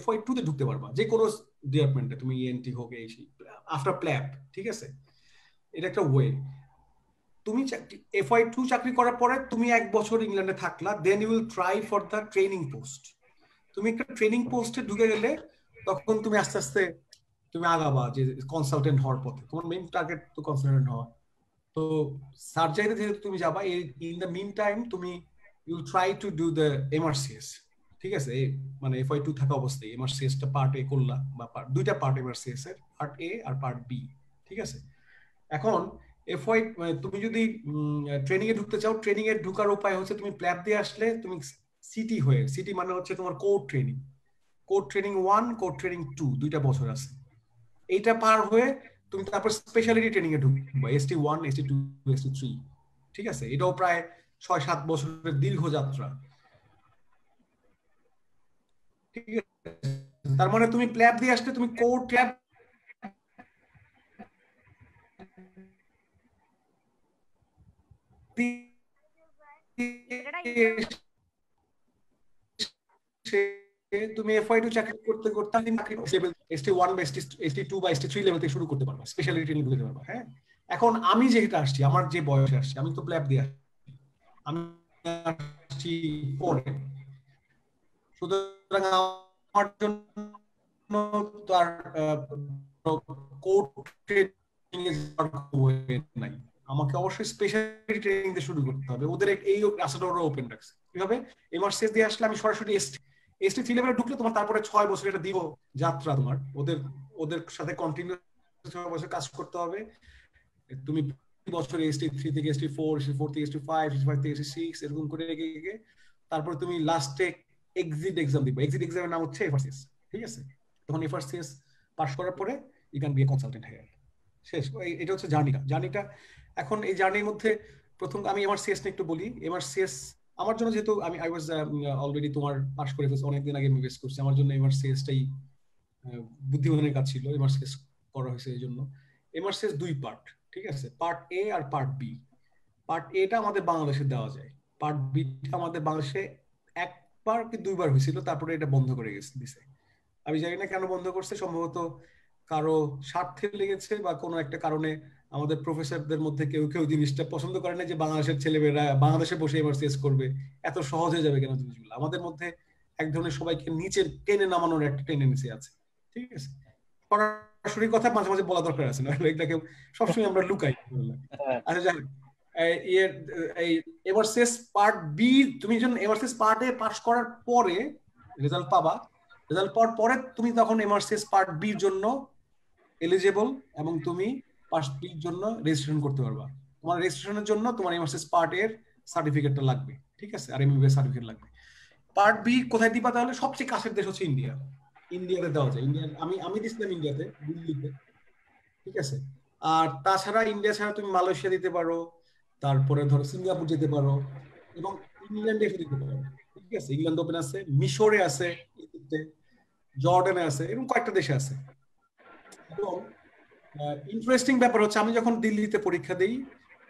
FY2 তে ঢুকতে পারবা যে কোনো ডিপার্টমেন্টে, তুমি ENT হোক, এই আফটার প্ল্যাব, ঠিক আছে? এটা একটা ওয়ে। তুমি FY2 চাকরি করার পরে তুমি 1 বছর ইংল্যান্ডে থাকলা, then you will try for the training post. তুমি একটা ট্রেনিং পোস্টে ঢুকে গেলে, তখন তুমি আস্তে আস্তে তুমি আগাবা যে কনসালটেন্ট হওয়ার পথে। তোমার মেইন টার্গেট তো কনসালটেন্ট হওয়া। তো সার্জারিতে যেহেতু তুমি যাবা, ইন দ্য মিন টাইম তুমি you try to do the MRCS, ঠিক আছে? মানে FY2 থাকা অবস্থায় এমআরসিএস টা পার্ট এ করলা, বা দুইটা পার্ট এমআরসিএস এর, পার্ট এ আর পার্ট বি, ঠিক আছে? এখন তুমি যদি ট্রেনিং এ ঢুকতে চাও, ট্রেনিং এ ঢুকার উপায় হচ্ছে তুমি প্ল্যাব দিয়ে আসলে তুমি সিটি হয়ে, সিটি মানে হচ্ছে তোমার core training, core training 1, core training 2, 2টা বছর আছে। এইটা পার হয়ে তুমি তারপর স্পেশালিটি ট্রেনিং এ ঢুকবা, ST1, ST2, ST3, ঠিক আছে? এটাও প্রায় 6-7 বছরের দীর্ঘ যাত্রা, ঠিক আছে? তার মানে তুমি প্ল্যাব দিয়ে আসলে তুমি কোর ট্যাব তুমি FY2 চাকরি করতে করতে ST1 বা ST2 বা ST3 লেভেল থেকে শুরু করতে পারবা, স্পেশালিটি ট্রেনিং করতে পারবা। হ্যাঁ, এখন আমি যেটা আসছি, আমার যে বয়সে আসছি, আমি তো প্ল্যাব দিয়ে আসছি, আমি আসছি পরে, সুতরাং আমার জন্য তো আর কোড ট্রেনিং নাই, আমাকে অবশ্যই স্পেশালিটি ট্রেনিং দিয়ে শুরু করতে হবে। ওদের এই রাস্তাটা ওরা ওপেন রাখছে। কিভাবে? MRCS দিয়ে আসলে আমি সরাসরি ST3 লেভেলে ঢুকলে তোমার তারপরে 6 বছর এটা দিব যাত্রা, তোমার ওদের সাথে কন্টিনিউ 6 বছর কাজ করতে হবে। তুমি বছর ST3 থেকে ST4, ST4 থেকে ST5, ST5 থেকে ST6 এরকম করে এগিয়ে তারপর তুমি লাস্টে এক্সিট এক্সাম দিবে। এক্সিট এক্সামের নাম হচ্ছে FRCS, ঠিক আছে? তখন FRCS পাস করার পরে you can be a consultant here. শেষ। এটা হচ্ছে জার্নিটা। এখন এই জার্নির মধ্যে প্রথম আমি MRCS নিয়ে একটু বলি। MRCS আমার জন্য, যেহেতু আই ওয়াজ অলরেডি তোমার পাস করে ফেলছি, অনেকদিন আগে ইনভেস্ট করছি, আমার জন্য MRCSটাই বুদ্ধিমানের কাজ ছিল। MRCS করা হয়েছে এই জন্য। MRCS 2 পার্ট, ঠিক আছে? পার্ট A আর পার্ট B। পার্ট Aটা আমাদের বাংলাদেশে দেওয়া যায়, পার্ট Bটা আমাদের বাংলাদেশে একবার কি 2 বার হয়েছিল, তারপরে এটা বন্ধ করে দিছে। আমি জানি না কেন বন্ধ করছে, সম্ভবত কারো স্বার্থে লেগেছে বা কোনো একটা কারণে আমাদের প্রফেসরদের মধ্যে কেউ জিনিসটা পছন্দ করে না যে বাংলাদেশের ছেলেমেয়েরা বাংলাদেশে বসে MRCS করবে, এত সহজ হয়ে যাবে কেন জিনিসগুলো। আমাদের মধ্যে এক ধরনের সবাইকে নিচে টেনে নামানোর একটা টেন্ডেন্সি আছে, ঠিক আছে? সরাসরি কথা মাঝে মাঝে বলা দরকার আছে না, এটাকে সবসময় আমরা লুকাই। আচ্ছা, জানি এই MRCS পার্ট বি, তুমি যখন MRCS পার্ট এ পাস করার পরে রেজাল্ট পাবা, রেজাল্ট পাওয়ার পরে তুমি তখন MRCS পার্ট বির জন্য এলিজিবল, এবং তুমি পার্ট বির জন্য রেজিস্ট্রেশন করতে পারবা। তোমার রেজিস্ট্রেশনের জন্য তোমার MRCS পার্ট এর সার্টিফিকেটটা লাগবে, ঠিক আছে? আর MBBS সার্টিফিকেট লাগবে। পার্ট বি কোথায় দিবা তাহলে? সবচেয়ে কাছের দেশ হচ্ছে ইন্ডিয়া। ইন্ডিয়াতে দেওয়া যায়। আমি দিছিলাম ইন্ডিয়াতে, দিল্লিতে, ঠিক আছে? আর তাছাড়া ইন্ডিয়া ছাড়া তুমি মালয়েশিয়া দিতে পারো, তারপরে ধরো সিঙ্গাপুর যেতে পারো, এবং ইংল্যান্ডে এসে দিতে পারো, ঠিক আছে? ইংল্যান্ড ওপেন আছে, মিশরে আছে, ইজিপ্টে, জর্ডানে আছে, এরকম কয়েকটা দেশে আছে। এবং ইন্টারেস্টিং ব্যাপার হচ্ছে, আমি যখন দিল্লিতে পরীক্ষা দিই,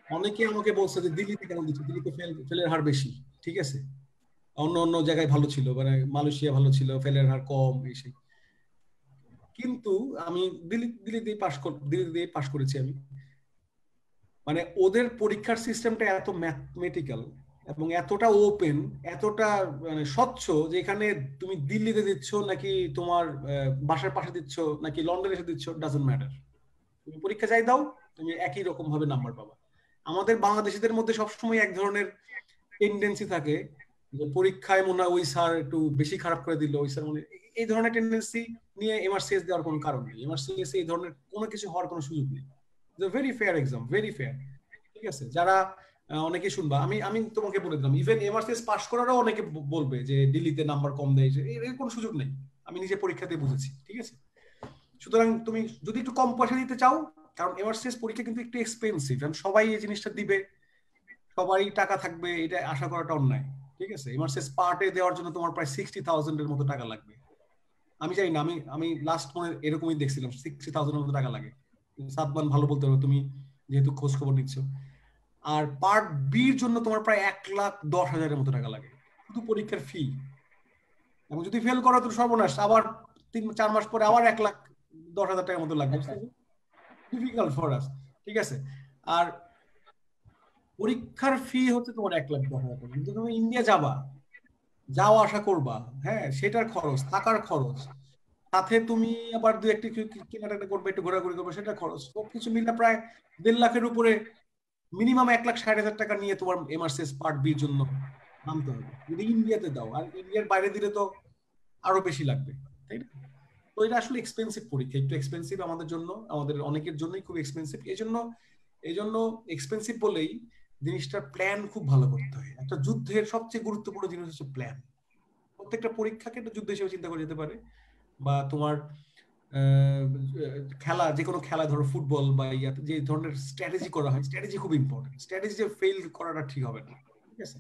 অনেকে আমাকে বলছে যে দিল্লিতে কেন দিচ্ছি, দিল্লিতে ফেলের হার বেশি, ঠিক আছে? অন্য জায়গায় ভালো ছিল, মানে মালয়েশিয়া ভালো ছিল, ফেলের হার কম, এই। কিন্তু আমি দিল্লি দিয়ে পাশ করেছি আমি। মানে ওদের পরীক্ষার সিস্টেমটা এত ম্যাথমেটিক্যাল এবং এতটা ওপেন, এতটা মানে স্বচ্ছ, যে এখানে তুমি দিল্লিতে দিচ্ছ নাকি তোমার বাসার পাশে দিচ্ছ নাকি লন্ডনে এসে দিচ্ছ, ডাজন্ট ম্যাটার। তুমি পরীক্ষা যাই দাও, তুমি একই রকম ভাবে নাম্বার পাবা। আমাদের বাংলাদেশিদের মধ্যে সবসময় এক ধরনের টেন্ডেন্সি থাকে যে পরীক্ষায় মনে হয় ওই স্যার একটু বেশি খারাপ করে দিল, ওই স্যার মনে, এই ধরনের টেন্ডেন্সি নিয়ে MRCS দেওয়ার কোনো কারণ নেই। MRCS এই ধরনের কোনো কিছু হওয়ার কোনো সুযোগ নেই। Very fair exam, very fair, ঠিক আছে? যারা অনেকে শুনবা, আমি তোমাকে বলে দিলাম, ইভেন MRCS পাস করারও অনেকে বলবে যে দিল্লিতে নাম্বার কম দেয়, এর কোনো সুযোগ নেই। আমি নিজে পরীক্ষাতে বুঝেছি, ঠিক আছে? সুতরাং তুমি যদি একটু কম পয়সা দিতে চাও, কারণ MRCS পরীক্ষা কিন্তু একটু এক্সপেন্সিভ, এবং সবাই এই জিনিসটা দিবে, সবাই টাকা থাকবে, এটা আশা করাটা অন্যায়, ঠিক আছে? MRCS পার্টে দেওয়ার জন্য তোমার প্রায় 60,000 এর মতো টাকা লাগবে। আমি জানি না, আমি লাস্ট মনে এরকমই দেখছিলাম, 60,000 এর মতো টাকা লাগে। সাতমান ভালো বলতে হবে, তুমি যেহেতু খোঁজ খবর নিচ্ছ। আর পার্ট বির জন্য তোমার প্রায় 1,10,000 এর মতো টাকা লাগে, শুধু পরীক্ষার ফি। এবং যদি ফেল করো তো সর্বনাশ, আবার 3-4 মাস পরে আবার 1,10,000 টাকার মতো লাগবে। ডিফিকাল্ট ফর আস, ঠিক আছে? আর পরীক্ষার ফি হচ্ছে তোমার 1,10,000 টাকা, কিন্তু তুমি ইন্ডিয়া যাওয়া আসা করবা, হ্যাঁ, সেটার খরচ, থাকার খরচ, সাথে তুমি আবার 2-1 কেনাকাটা করবে, একটু ঘোরাঘুরি করবে, সেটা খরচ, সবকিছু মিলে প্রায় 1.5 লাখের উপরে, মিনিমাম 1,60,000 টাকা নিয়ে তোমার MRCS পার্ট বির জন্য নামতে হবে যদি ইন্ডিয়াতে দাও। আর ইন্ডিয়ার বাইরে দিলে তো আরো বেশি লাগবে, তাই না? তো এটা আসলে এক্সপেন্সিভ পরীক্ষা, একটু এক্সপেন্সিভ আমাদের জন্য, আমাদের অনেকের জন্যই খুব এক্সপেন্সিভ। এই জন্য এক্সপেন্সিভ বলেই জিনিসটার প্ল্যান খুব ভালো করতে হয়। একটা যুদ্ধের সবচেয়ে গুরুত্বপূর্ণ জিনিস হচ্ছে প্ল্যান। প্রত্যেকটা পরীক্ষাকে একটা যুদ্ধ হিসেবে চিন্তা করা যেতে পারে, বা তোমার খেলা, যে কোনো খেলা, ধরো ফুটবল বা ইয়াতে যে ধরনের স্ট্র্যাটেজি করা হয়, স্ট্র্যাটেজি খুব ইম্পর্টেন্ট। স্ট্র্যাটেজি যে ফেল করাটা ঠিক হবে না, ঠিক আছে?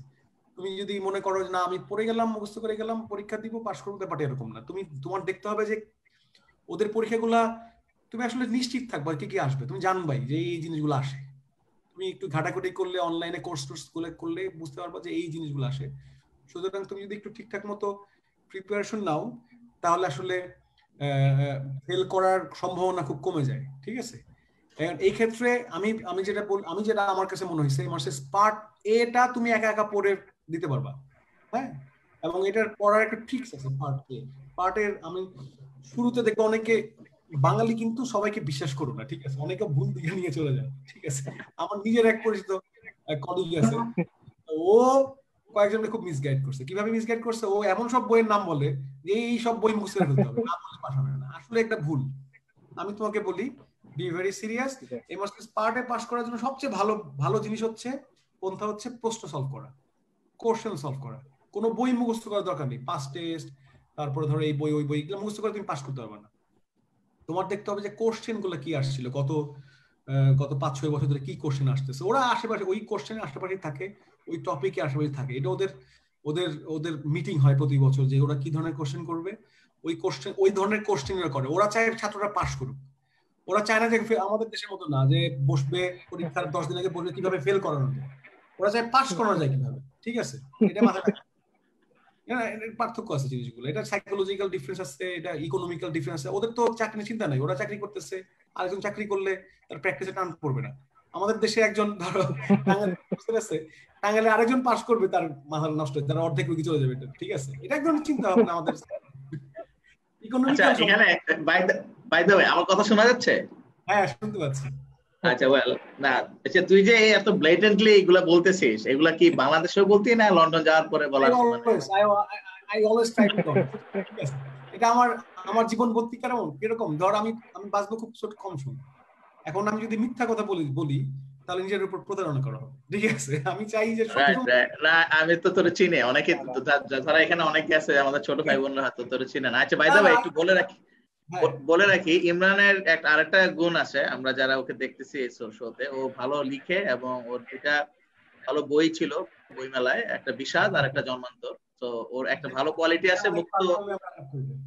তুমি যদি মনে করো যে না আমি পড়ে গেলাম, মুখস্থ করে গেলাম, পরীক্ষা দিব, পাশ করবো, ব্যাপারটা এরকম না। তোমার দেখতে হবে যে ওদের পরীক্ষাগুলা তুমি আসলে নিশ্চিত থাকবা কি কি আসবে, তুমি জানবাই যে এই জিনিসগুলো আসে। তুমি একটু ঘাটাঘাটি করলে, অনলাইনে কোর্স করলে বুঝতে পারবা যে এই জিনিসগুলো আসে। সুতরাং তুমি যদি একটু ঠিকঠাক মতো প্রিপারেশন নাও তাহলে আসলে ফেল করার সম্ভাবনা খুব কমে যায়, ঠিক আছে? এই ক্ষেত্রে আমি যেটা আমার কাছে মনে হয়েছে এমআরসিএস পার্ট এটা তুমি একা একা পড়ে দিতে পারবা, হ্যাঁ, এবং এটার পড়ার একটা ট্রিক্স আছে। পার্টের আমি শুরুতে দেখবো অনেকে বাঙালি কিন্তু সবাইকে বিশ্বাস করো না, ঠিক আছে, অনেকে ভুল দিকে নিয়ে চলে যায়, ঠিক আছে। আমার নিজের এক পরিচিত কলিগ আছে, ও কয়েকজনকে খুব মিসগাইড করছে। কিভাবে মিসগাইড করছে? ও এমন সব বইয়ের নাম বলে যে এই সব বই মুখস্থ ফেলতে হবে, না বলে পাস হবে না। আসলে একটা ভুল। আমি তোমাকে বলি, বি ভেরি সিরিয়াস। এমআরসিএস পার্টে পাস করার জন্য সবচেয়ে ভালো জিনিস হচ্ছে পন্থা হচ্ছে প্রশ্ন সলভ করা, কোশ্চেন সলভ করা। কোনো বই মুখস্থ করার দরকার নেই। পাস টেস্ট, তারপরে ধরো এই বই ওই বই, এগুলো মুখস্থ করে তুমি পাস করতে পারবে না। তোমার দেখতে হবে যে কোশ্চেন গুলো কি আসছিল গত 5-6 বছর ধরে, কি কোশ্চেন আসতেছে। ওরা আশেপাশে ওই কোশ্চেনের আশেপাশে থাকে, ওই টপিকে আশেপাশে থাকে। এটা ওদের মিটিং হয় প্রতি বছর যে ওরা কি ধরনের কোশ্চেন করবে, ওই ধরনের কোশ্চেন করে। ওরা চায় ছাত্ররা পাস করুক, ওরা চায় না যে আমাদের দেশের মতো না যে বসবে পরীক্ষার 10 দিন আগে বসবে কিভাবে ফেল করানো যায়, ওরা চায় পাস করানো যায় কিভাবে, ঠিক আছে? এটা মাথায় রাখবে। পার্থক্য আছে জিনিসগুলো, এটা সাইকোলজিক্যাল ডিফারেন্স আছে, এটা ইকোনমিক্যাল ডিফারেন্স আছে। ওদের তো চাকরি চিন্তা নাই, ওরা চাকরি করতেছে, আরেকজন চাকরি করলে তার প্র্যাকটিসে টান পড়বে না। আমাদের দেশে একজন ধরো টাঙ্গাইলে আরেকজন পাস করবে, তার মাথা নষ্ট হয়ে তার অর্ধেক রুগী চলে যাবে, ঠিক আছে? এটা এক ধরনের চিন্তা ভাবনা আমাদের ইকোনমিক্যাল। এখানে বাই দ্য ওয়ে আমার কথা শোনা যাচ্ছে? হ্যাঁ, শুনতে পাচ্ছি। আচ্ছা, ওয়েল, না আচ্ছা, তুই যে এত ব্লেটেন্টলি এগুলা বলতেছিস, এগুলা কি বাংলাদেশেও বলতি না লন্ডন যাওয়ার পরে বলা? I always try to talk. ঠিক আছে, এটা আমার জীবন বলতে কিরকম ধর, আমি বাঁচবো খুব কম সময়। এখন আমি যদি মিথ্যা কথা বলি তাহলে নিজের উপর প্রতারণা করা হবে, ঠিক আছে? আমি চাই যে না, আমি তো তোরে চিনি, অনেকে যারা এখানে অনেকে আছে আমাদের ছোট ভাই বোনরা হয়তো তোরে চিনে না। আচ্ছা, বাই দ্য ওয়ে একটু বলে রাখি ইমরানের আরেকটা গুণ আছে, আমরা যারা ওকে দেখতেছি এই শোতে, ও ভালো লিখে এবং ওর দুটা ভালো বই ছিল বইমেলায়, একটা বিষাদ আর একটা জন্মান্তর। তো ওর একটা ভালো কোয়ালিটি আছে,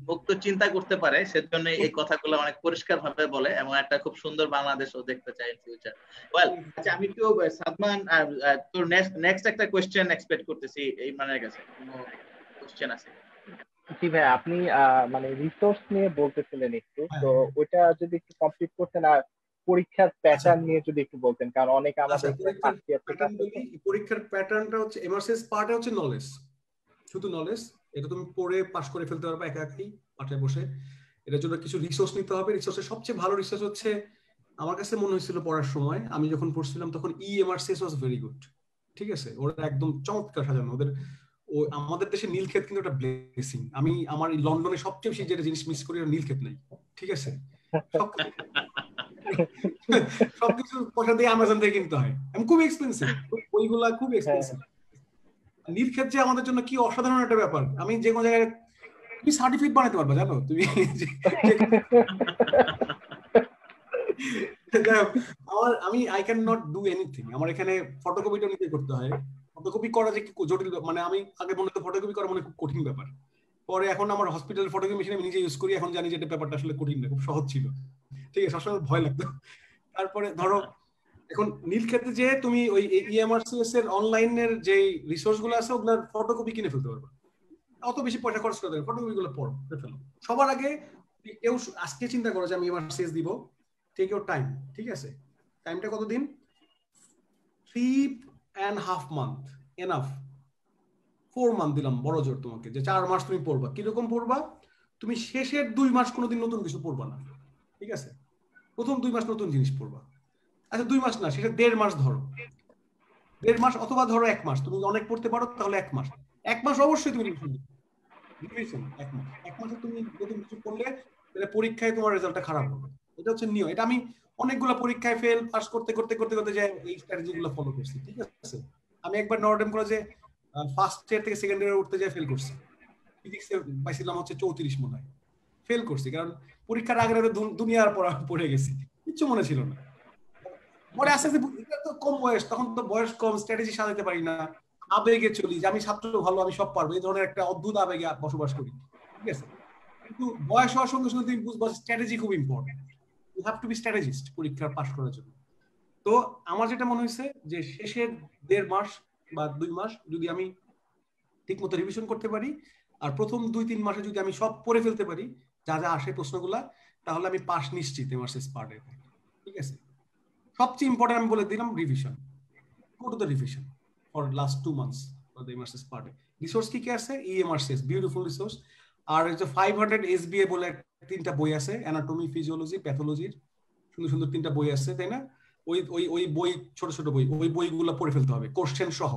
মুক্ত চিন্তা করতে পারে, সেজন্য এই কথাগুলো অনেক পরিষ্কার ভাবে বলে এবং একটা খুব সুন্দর বাংলাদেশ ও দেখতে চাই ইন ফিউচার। ওয়েল, আচ্ছা, আমি একটু সাদমান তোর নেক্সট একটা কোশ্চেন এক্সপেক্ট করতেছি ইমরানের কাছে। কোনো কোশ্চেন আছে? জি ভাই, আপনি মানে রিসোর্স নিয়ে বলতেছিলেন একটু, তো ওটা যদি একটু কমপ্লিট করতেন, আর পরীক্ষার প্যাটার্ন নিয়ে যদি একটু বলতেন, কারণ অনেকে আমাদের পরীক্ষার প্যাটার্নটা হচ্ছে এমআরসিএস পার্টে হচ্ছে নলেজ, শুধু নলেজ। এটা তুমি পড়ে পাস করে ফেলতে পারবে একা একাই পাঠে বসে। এটার জন্য কিছু রিসোর্স নিতে হবে। রিসোর্সের সবচেয়ে ভালো রিসোর্স হচ্ছে, আমার কাছে মনে হয়েছিল পড়ার সময়, আমি যখন পড়ছিলাম তখন এমআরসিএস ওয়াজ ভেরি গুড, ঠিক আছে? ওরা একদম চমৎকার সাজানো। আমাদের দেশে নীলক্ষেত কিন্তু একটা ব্লেসিং। আমি আমার লন্ডনে সবচেয়ে বেশি যেটা জিনিস মিস করি, নীলক্ষেত নাই, ঠিক আছে? সবকিছু পয়সা দিয়ে অ্যামাজন থেকে কিনতে হয়, খুব এক্সপেন্সিভ, বইগুলা খুব এক্সপেন্সিভ। নীলক্ষেত যে আমাদের জন্য কি অসাধারণ একটা ব্যাপার। আমি যে কোনো জায়গায় তুমি সার্টিফিকেট বানাতে পারবা, জানো তুমি? আমি I can not do anything. আমার এখানে ফটোকপিটা নিজে করতে হয়। ফটোকপি করা যে কি জটিল, মানে আমি আগে মনে হতো ফটোকপি করা মানে খুব কঠিন ব্যাপার। পরে এখন আমার হসপিটাল ফটোকপি মেশিন আমি নিজে ইউজ করি, এখন জানি যে এটা ব্যাপারটা আসলে কঠিন না, খুব সহজ ছিল, ঠিক আছে? সবসময় ভয় লাগতো। তারপরে ধরো এখন নীলক্ষেতে যে তুমি ওই এমআরসিএস এর অনলাইনের যে রিসোর্স গুলো আছে ওগুলোর ফটোকপি কিনে ফেলতে পারবে, অত বেশি পয়সা খরচ করে দেবে, ফটোকপি গুলো পড়ে ফেলো। সবার আগে কেউ আজকে চিন্তা করো যে আমি এমআরসিএস দিব, টেক ইউর টাইম, ঠিক আছে? টাইমটা কতদিন? 3.5 month এনাফ। 4 month দিলাম বড় জোর তোমাকে, যে 4 মাস তুমি পড়বা। কিরকম পড়বা? তুমি শেষের 2 মাস কোনোদিন নতুন কিছু পড়বা না, ঠিক আছে? প্রথম 2 মাস নতুন জিনিস পড়বা। আচ্ছা, 2 মাস না, শেষের 1.5 মাস ধরো, 1.5 মাস অথবা ধরো 1 মাস। তুমি অনেক পড়তে পারো তাহলে 1 মাস। 1 মাস অবশ্যই তুমি রিভিশন। 1 মাসে তুমি নতুন কিছু পড়লে তাহলে পরীক্ষায় তোমার রেজাল্টটা খারাপ হবে। এটা হচ্ছে নিয়ম। এটা আমি অনেকগুলো পরীক্ষায় ফেল পাস করতে যে এই স্ট্র্যাটেজি গুলো ফলো করছি, ঠিক আছে? আমি একবার নর্ডেম কলেজে ফার্স্ট ইয়ার থেকে সেকেন্ড ইয়ারে উঠতে যায় ফেল করছি। ফিজিক্সে পাইছিলাম হচ্ছে 34 মনে হয়, ফেল করছি। কারণ পরীক্ষার আগে দুনিয়ার পড়ে গেছি, কিচ্ছু মনে ছিল না। পরে আস্তে আস্তে তো কম বয়স, তখন তো বয়স কম, স্ট্র্যাটেজি সাজাতে পারি না, আবেগে চলি যে আমি ছাত্র ভালো, আমি সব পারবো, এই ধরনের একটা অদ্ভুত আবেগে বসবাস করি, ঠিক আছে? কিন্তু বয়স হওয়ার সঙ্গে সঙ্গে তুমি বুঝবো স্ট্র্যাটেজি খুব important. You have to be strategist পরীক্ষা পাস করার জন্য। তো আমার যেটা মনে হয়েছে যে শেষের 1.5 মাস বা 2 মাস যদি আমি ঠিক মতো রিভিশন করতে পারি, আর প্রথম 2-3 মাসে যদি আমি সব পড়ে ফেলতে পারি যা যা আসে প্রশ্নগুলা, তাহলে আমি পাস নিশ্চিত এমআরসিএস পার্টে। ঠিক আছে, সবচেয়ে ইম্পর্টেন্ট আমি বলে দিলাম revision. Go to the revision for last 2 months for the MRCS পার্টে। রিসোর্স কি কি আছে? ইএমআরসিএস, বিউটিফুল রিসোর্স। আর এই যে 500 এসবিএ বলে 3টা বই আছে, অ্যানাটমি, ফিজিওলজি, প্যাথোলজির, সুন্দর সুন্দর 3টা বই আছে, তাই না? ওই বই, ছোট ছোট বই, ওই বইগুলো পড়ে ফেলতে হবে কোশ্চেন সহ।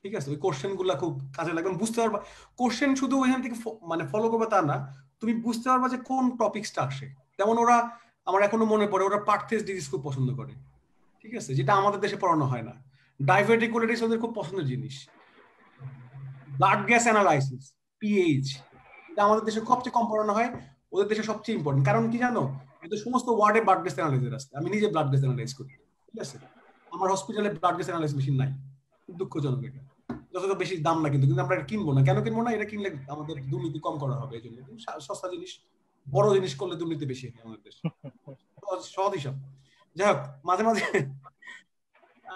ঠিক আছে, ওই কোশ্চেন গুলা খুব কাজে লাগবে, বুঝতে পারবা। কোশ্চেন শুধু ওইখান থেকে মানে ফলো করবে তা না, তুমি বুঝতে পারবা যে কোন টপিকসটা আসে। যেমন ওরা, আমার এখনো মনে পড়ে, ওরা পার্থেস ডিজিজ খুব পছন্দ করে। ঠিক আছে, যেটা আমাদের দেশে পড়ানো হয় না। ডাইভার্টিকুলাইটিস ওদের খুব পছন্দের জিনিস। ব্লাড গ্যাস অ্যানালাইসিস, পিএইচ, এটা আমাদের দেশে সবচেয়ে কম পড়ানো হয়, ওদের দেশে সবচেয়ে ইম্পর্টেন্ট। কারণ কি জানো, ওদের সমস্ত ওয়ার্ডে ব্লাড গ্যাস অ্যানালাইজার আছে। আমি নিজে ব্লাড গ্যাস অ্যানালাইজ করি। ঠিক আছে, আমার হসপিটালে ব্লাড গ্যাস অ্যানালাইজ মেশিন নাই, দুঃখজনক। এটা যতটা বেশি দাম না, কিন্তু আমরা এটা কিনবো না। কেন কিনবো না? এটা কিনলে আমাদের দুর্নীতি কম করা হবে, এই জন্য। সস্তা জিনিস, বড় জিনিস করলে দুর্নীতি বেশি হয় আমাদের দেশে, সহজ হিসাব। যাই হোক, মাঝে মাঝে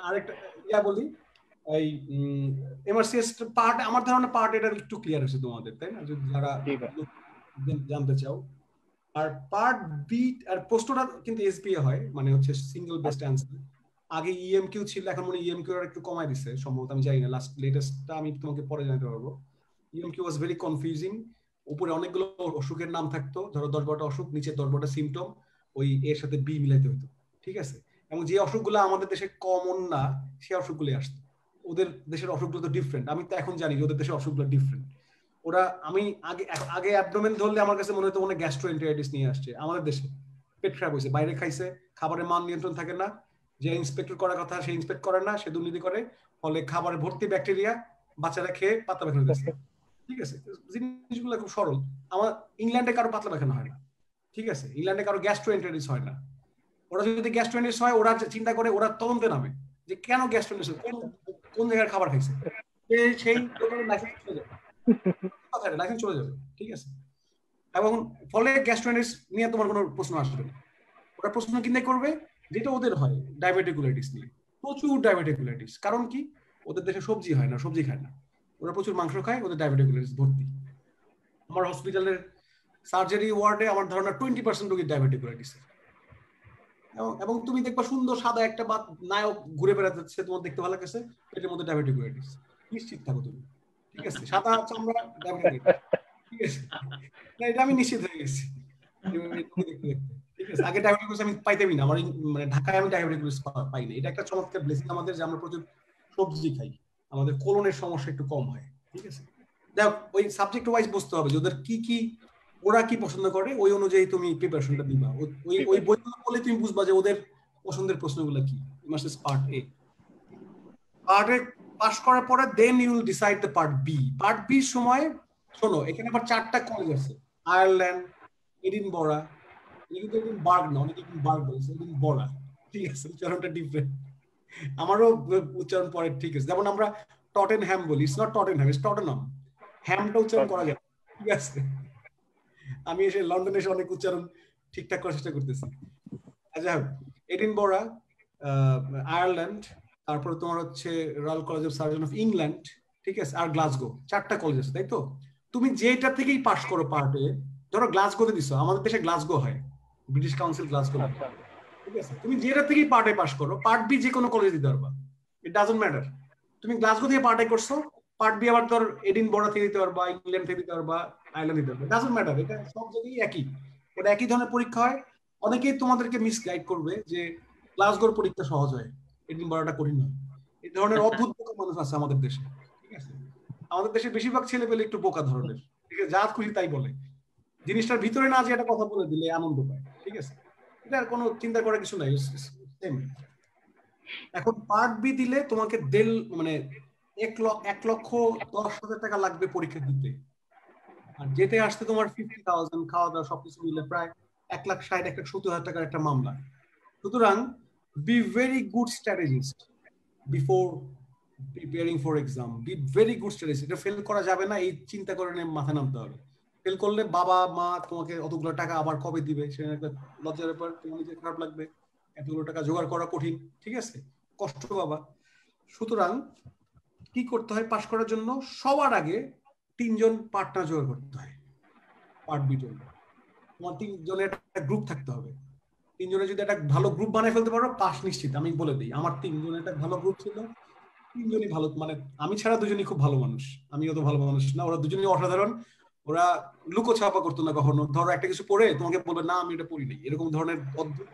আরেকটা ইয়া বলি, এই এমআরসিএস পার্ট, আমার ধারণা পার্ট এটা একটু ক্লিয়ার হয়েছে তোমাদের, তাই না? যদি যারা জানতে চাও। আর পার্ট বি আর প্রশ্নটা কিন্তু এসবিএ হয়, মানে হচ্ছে সিঙ্গেল বেস্ট অ্যান্সার। আগে ইএমকিউ ছিল, এখন মনে ইএমকিউ একটু কমায় দিছে সম্ভবত, আমি জানি না, লেটেস্টটা আমি তোমাকে পরে জানাতে পারবো। ইএমকিউ ওয়াজ ভেরি কনফিউজিং। উপরে অনেকগুলো অসুখের নাম থাকতো, ধরো 10-12টা অসুখ, নিচে 10-12টা সিমটম, ওই এর সাথে বি মিলাইতে হতো। ঠিক আছে, এবং যে অসুখগুলো আমাদের দেশে কমন না, সেই অসুখগুলো আসতো। ওদের দেশের অসুখগুলো তো ডিফারেন্ট। আমি তো এখন জানি যে ওদের দেশের অসুখগুলো ডিফারেন্ট। ওরা, আমি আগে অ্যাবডোমেন ধরলে আমার কাছে মনে হতো মনে গ্যাস্ট্রোএন্টেরাইটিস নিয়ে আসছে। আমাদের দেশে পেট খারাপ হয়েছে, বাইরে খাইছে, খাবারের মান নিয়ন্ত্রণ থাকে না, যে ইন্সপেক্টর করার কথা সে ইন্সপেক্ট করে না, সে দুর্নীতি করে, ফলে খাবারে ভর্তি ব্যাকটেরিয়া, বাচ্চারা খেয়ে পাতলা পায়খানা দিচ্ছে। ঠিক আছে, জিনিসগুলো খুব সরল। আমার ইংল্যান্ডে কারো পাতলা পায়খানা হয় না। ঠিক আছে, ইংল্যান্ডে কারো গ্যাস্ট্রোএন্টেরাইটিস হয় না। ওরা যদি গ্যাস্ট্রোএন্টেরাইটিস হয়, ওরা চিন্তা করে, ওরা তদন্তে নামে যে কেন গ্যাস্ট্রোএন্টেরাইটিস, কোন জায়গায় খাবার খাইছে, সেই লাইসেন্স চলে যাবে। ঠিক আছে, এবং ফলে গ্যাস্ট্রোএন্টেরাইটিস নিয়ে তোমার কোনো প্রশ্ন আসবে না। ওরা প্রশ্ন কিনে করবে যেটা ওদের হয়, ডায়াবেটিকুলাইটিস নিয়ে। প্রচুর ডায়াবেটিকুলাইটিস। কারণ কি? ওদের দেশে সবজি হয় না, সবজি খায় না, ওরা প্রচুর মাংস খায়, ওদের ডায়াবেটিকুলাইটিস ভর্তি। আমার হসপিটালের সার্জারি ওয়ার্ডে আমার ধারণা 20% রোগী ডায়াবেটিকুলাইটিস। এবং তুমি দেখবা সুন্দর সাদা একটা নায়ক ঘুরে বেড়াচ্ছে, তোমার দেখতে ভালো লাগছে, পেটের মধ্যে ডায়াবেটিকুলাইটিস, নিশ্চিত থাকো তুমি। ঠিক আছে, সাদা চামড়া ডায়াবেটিকুলাইটিস। ঠিক আছে, এটা আমি নিশ্চিত হয়ে গেছি। ঠিক আছে, আগে ডায়াবেটিস আমি পাইতামই না, আমার মানে ঢাকায় আমি ডায়াবেটিস পাই না। এটা একটা চমৎকার ব্লেসিং আমাদের, যে আমরা প্রচুর সবজি খাই, আমাদের কোলনের সমস্যা একটু কম হয়। ঠিক আছে, দেখো ওই সাবজেক্ট ওয়াইজ বুঝতে হবে যে ওদের কি কি, ওরা কি পছন্দ করে, ওই অনুযায়ী তুমি প্রিপারেশনটা দিবা। ওই বইগুলো পড়লে তুমি বুঝবা যে ওদের পছন্দের প্রশ্নগুলো কি। Masters part A, part A pass করার পরে then you will decide the part B. Part B সময় শোনো, এখানে আবার 4টা কলেজ আছে, আয়ারল্যান্ড, এডিনবরা, বার্গ না, অনেকে বার্গ বলছে, এডিনবরা। ঠিক আছে, উচ্চারণটা ডিফারেন্ট, আমারও উচ্চারণ পরে ঠিক আছে। যেমন আমরা টটেনহ্যাম বলি, it's not Tottenham, it's Tottenham. হ্যামটা উচ্চারণ করা যায়। ঠিক আছে, আমি এসে লন্ডনে এসে অনেক উচ্চারণ ঠিকঠাক করার চেষ্টা করতেছি। আচ্ছা, এডিনবরা, আয়ারল্যান্ড, তারপরে তোমার হচ্ছে royal college of surgeon of England. ঠিক আছে, আর গ্লাসগো। 4টা কলেজ আছে, তাই তো? তুমি যেটা থেকেই পাস করো পার্টে, ধরো গ্লাসগোতে দিছো, আমাদের দেশে গ্লাসগো হয়, ব্রিটিশ কাউন্সিল গ্লাসগো। ঠিক আছে, তুমি যেটা থেকেই পার্টে পাস করো, পার্ট বি যে কোনো কলেজে দিতে পারবা, ইট ডাজন্ট ম্যাটার। তুমি গ্লাসগো থেকে পার্টে করছো, পার্ট বি আবার তোর এডিনবরা থেকে দিতে পারবা, ইংল্যান্ড থেকে দিতে পারবা, আয়ারল্যান্ড দিতে পারবা, ডাজন্ট ম্যাটার। এটা সব জায়গায় একই, এটা একই ধরনের পরীক্ষা হয়। অনেকেই তোমাদেরকে মিসগাইড করবে যে গ্লাসগোর পরীক্ষা সহজ হয়, এডিনবরাটা কঠিন হয়। এই ধরনের অদ্ভুত বোকা মানুষ আছে আমাদের দেশে। ঠিক আছে, আমাদের দেশে বেশিরভাগ ছেলে পেলে একটু বোকা ধরনের। ঠিক আছে, যা খুশি তাই বলে, জিনিসটার ভিতরে না যে একটা কথা বলে দিলে আনন্দ পায়। ঠিক আছে, এটার কোনো চিন্তা করার কিছু নাই। এখন পার্ট বি দিলে তোমাকে মানে 1,10,10,000 টাকা লাগবে পরীক্ষা দিতে, আর যেতে আসতে তোমার 50,000, খাওয়া দাওয়া সবকিছু মিলে প্রায় 1,60,000, 1,70,000 টাকার একটা মামলা। সুতরাং be very good strategist before preparing for exam. Be very good strategist. এটা ফেল করা যাবে না, এই চিন্তা করে মাথা নামতে হবে। ফেল করলে বাবা মা তোমাকে অতগুলো টাকা আবার কবে দিবে, সেটা একটা লজ্জার ব্যাপার, তোমার নিজের খারাপ লাগবে, এতগুলো টাকা জোগাড় করা কঠিন। ঠিক আছে, কষ্ট বাবা। সুতরাং কি করতে হয় পাস করার জন্য? সবার আগে 3জন পার্টনার জোগাড় করতে হয় পার্ট বি জন্য। তোমার 3 জনের একটা গ্রুপ থাকতে হবে। 3 জনের যদি একটা ভালো গ্রুপ বানিয়ে ফেলতে পারো পাস নিশ্চিত। আমি বলে দিই আমার 3 জনের একটা ভালো গ্রুপ ছিল, 3 জনই ভালো, মানে আমি ছাড়া 2 জনই খুব ভালো মানুষ, আমিও তো ভালো মানুষ না, ওরা 2 জনই অসাধারণ। ওরা লুকো ছাপা করতো না কখনো, ধরো একটা কিছু পড়ে তোমাকে বলবে না আমি এটা পড়ি নাই, এরকম ধরনের অদ্ভুত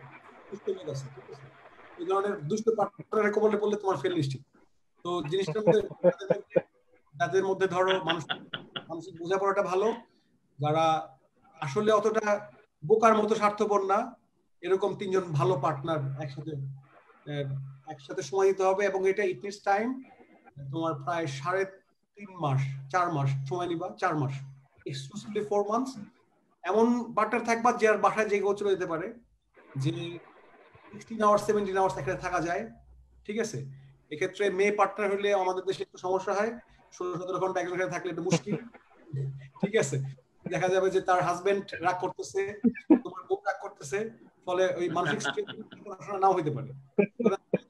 দুষ্ট লোক আছে, ঠিক আছে? এই ধরনের দুষ্ট পার্টনারের কবলে পড়লে তোমার ফেল নিশ্চিত। তো জিনিসটার মধ্যে তাদের মধ্যে ধরো মানসিক বোঝাপড়াটা ভালো, যারা আসলে অতটা বোকার মতো স্বার্থপর না, এরকম 3 জন ভালো পার্টনার একসাথে সময় দিতে হবে। এবং এটা ইট নিডস টাইম, তোমার প্রায় 3.5 মাস 4 মাস সময় নিবা, 4 মাস এক্সক্লুসিভলি 4 মান্থস। এমন পার্টনার থাকবা যার বাসায় যে কেউ চলে যেতে পারে, যে 16 আওয়ার্স 17 আওয়ার্স একসাথে থাকা যায়, ঠিক আছে? এক্ষেত্রে মেয়ে পার্টনার হলে আমাদের দেশে একটু সমস্যা হয়, 16-17 ঘন্টা একজনের সাথে থাকলে একটু মুশকিল, ঠিক আছে? দেখা যাবে যে তার হাজবেন্ড রাগ করতেছে, তোমার বউ রাগ করতেছে, ফলে ওই মানসিক পড়াশোনা নাও হইতে পারে।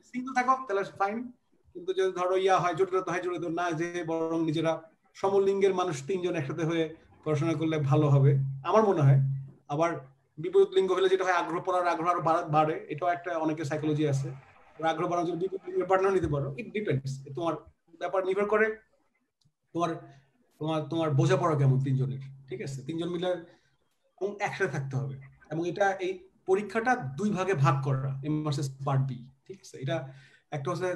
সিঙ্গেল থাকো তাহলে ফাইন, কিন্তু যদি ধরো হয় জটিলতা না, যে বরং নিজেরা সমলিঙ্গের মানুষ 3 জন একসাথে হয়ে পড়াশোনা করলে ভালো হবে আমার মনে হয়। আবার বিপরীত লিঙ্গ হলে যেটা হয় আগ্রহ পড়ার আগ্রহ আরো বাড়ে, এটাও একটা অনেকের সাইকোলজি আছে। আগ্রহ বাড়ানোর জন্য বিপরীত লিঙ্গের পার্টনার নিতে পারো, ইট ডিপেন্ডস, তোমার ব্যাপার নির্ভর করে তোমার তোমার তোমার বোঝাপড়া কেমন 3 জনের, ঠিক আছে? 3 জন মিলে একসাথে থাকতে হবে। এবং এটা এই পরীক্ষাটা 2 ভাগে ভাগ করা, এম ভার্সেস পার্ট বি, ঠিক আছে? এটা একটা হচ্ছে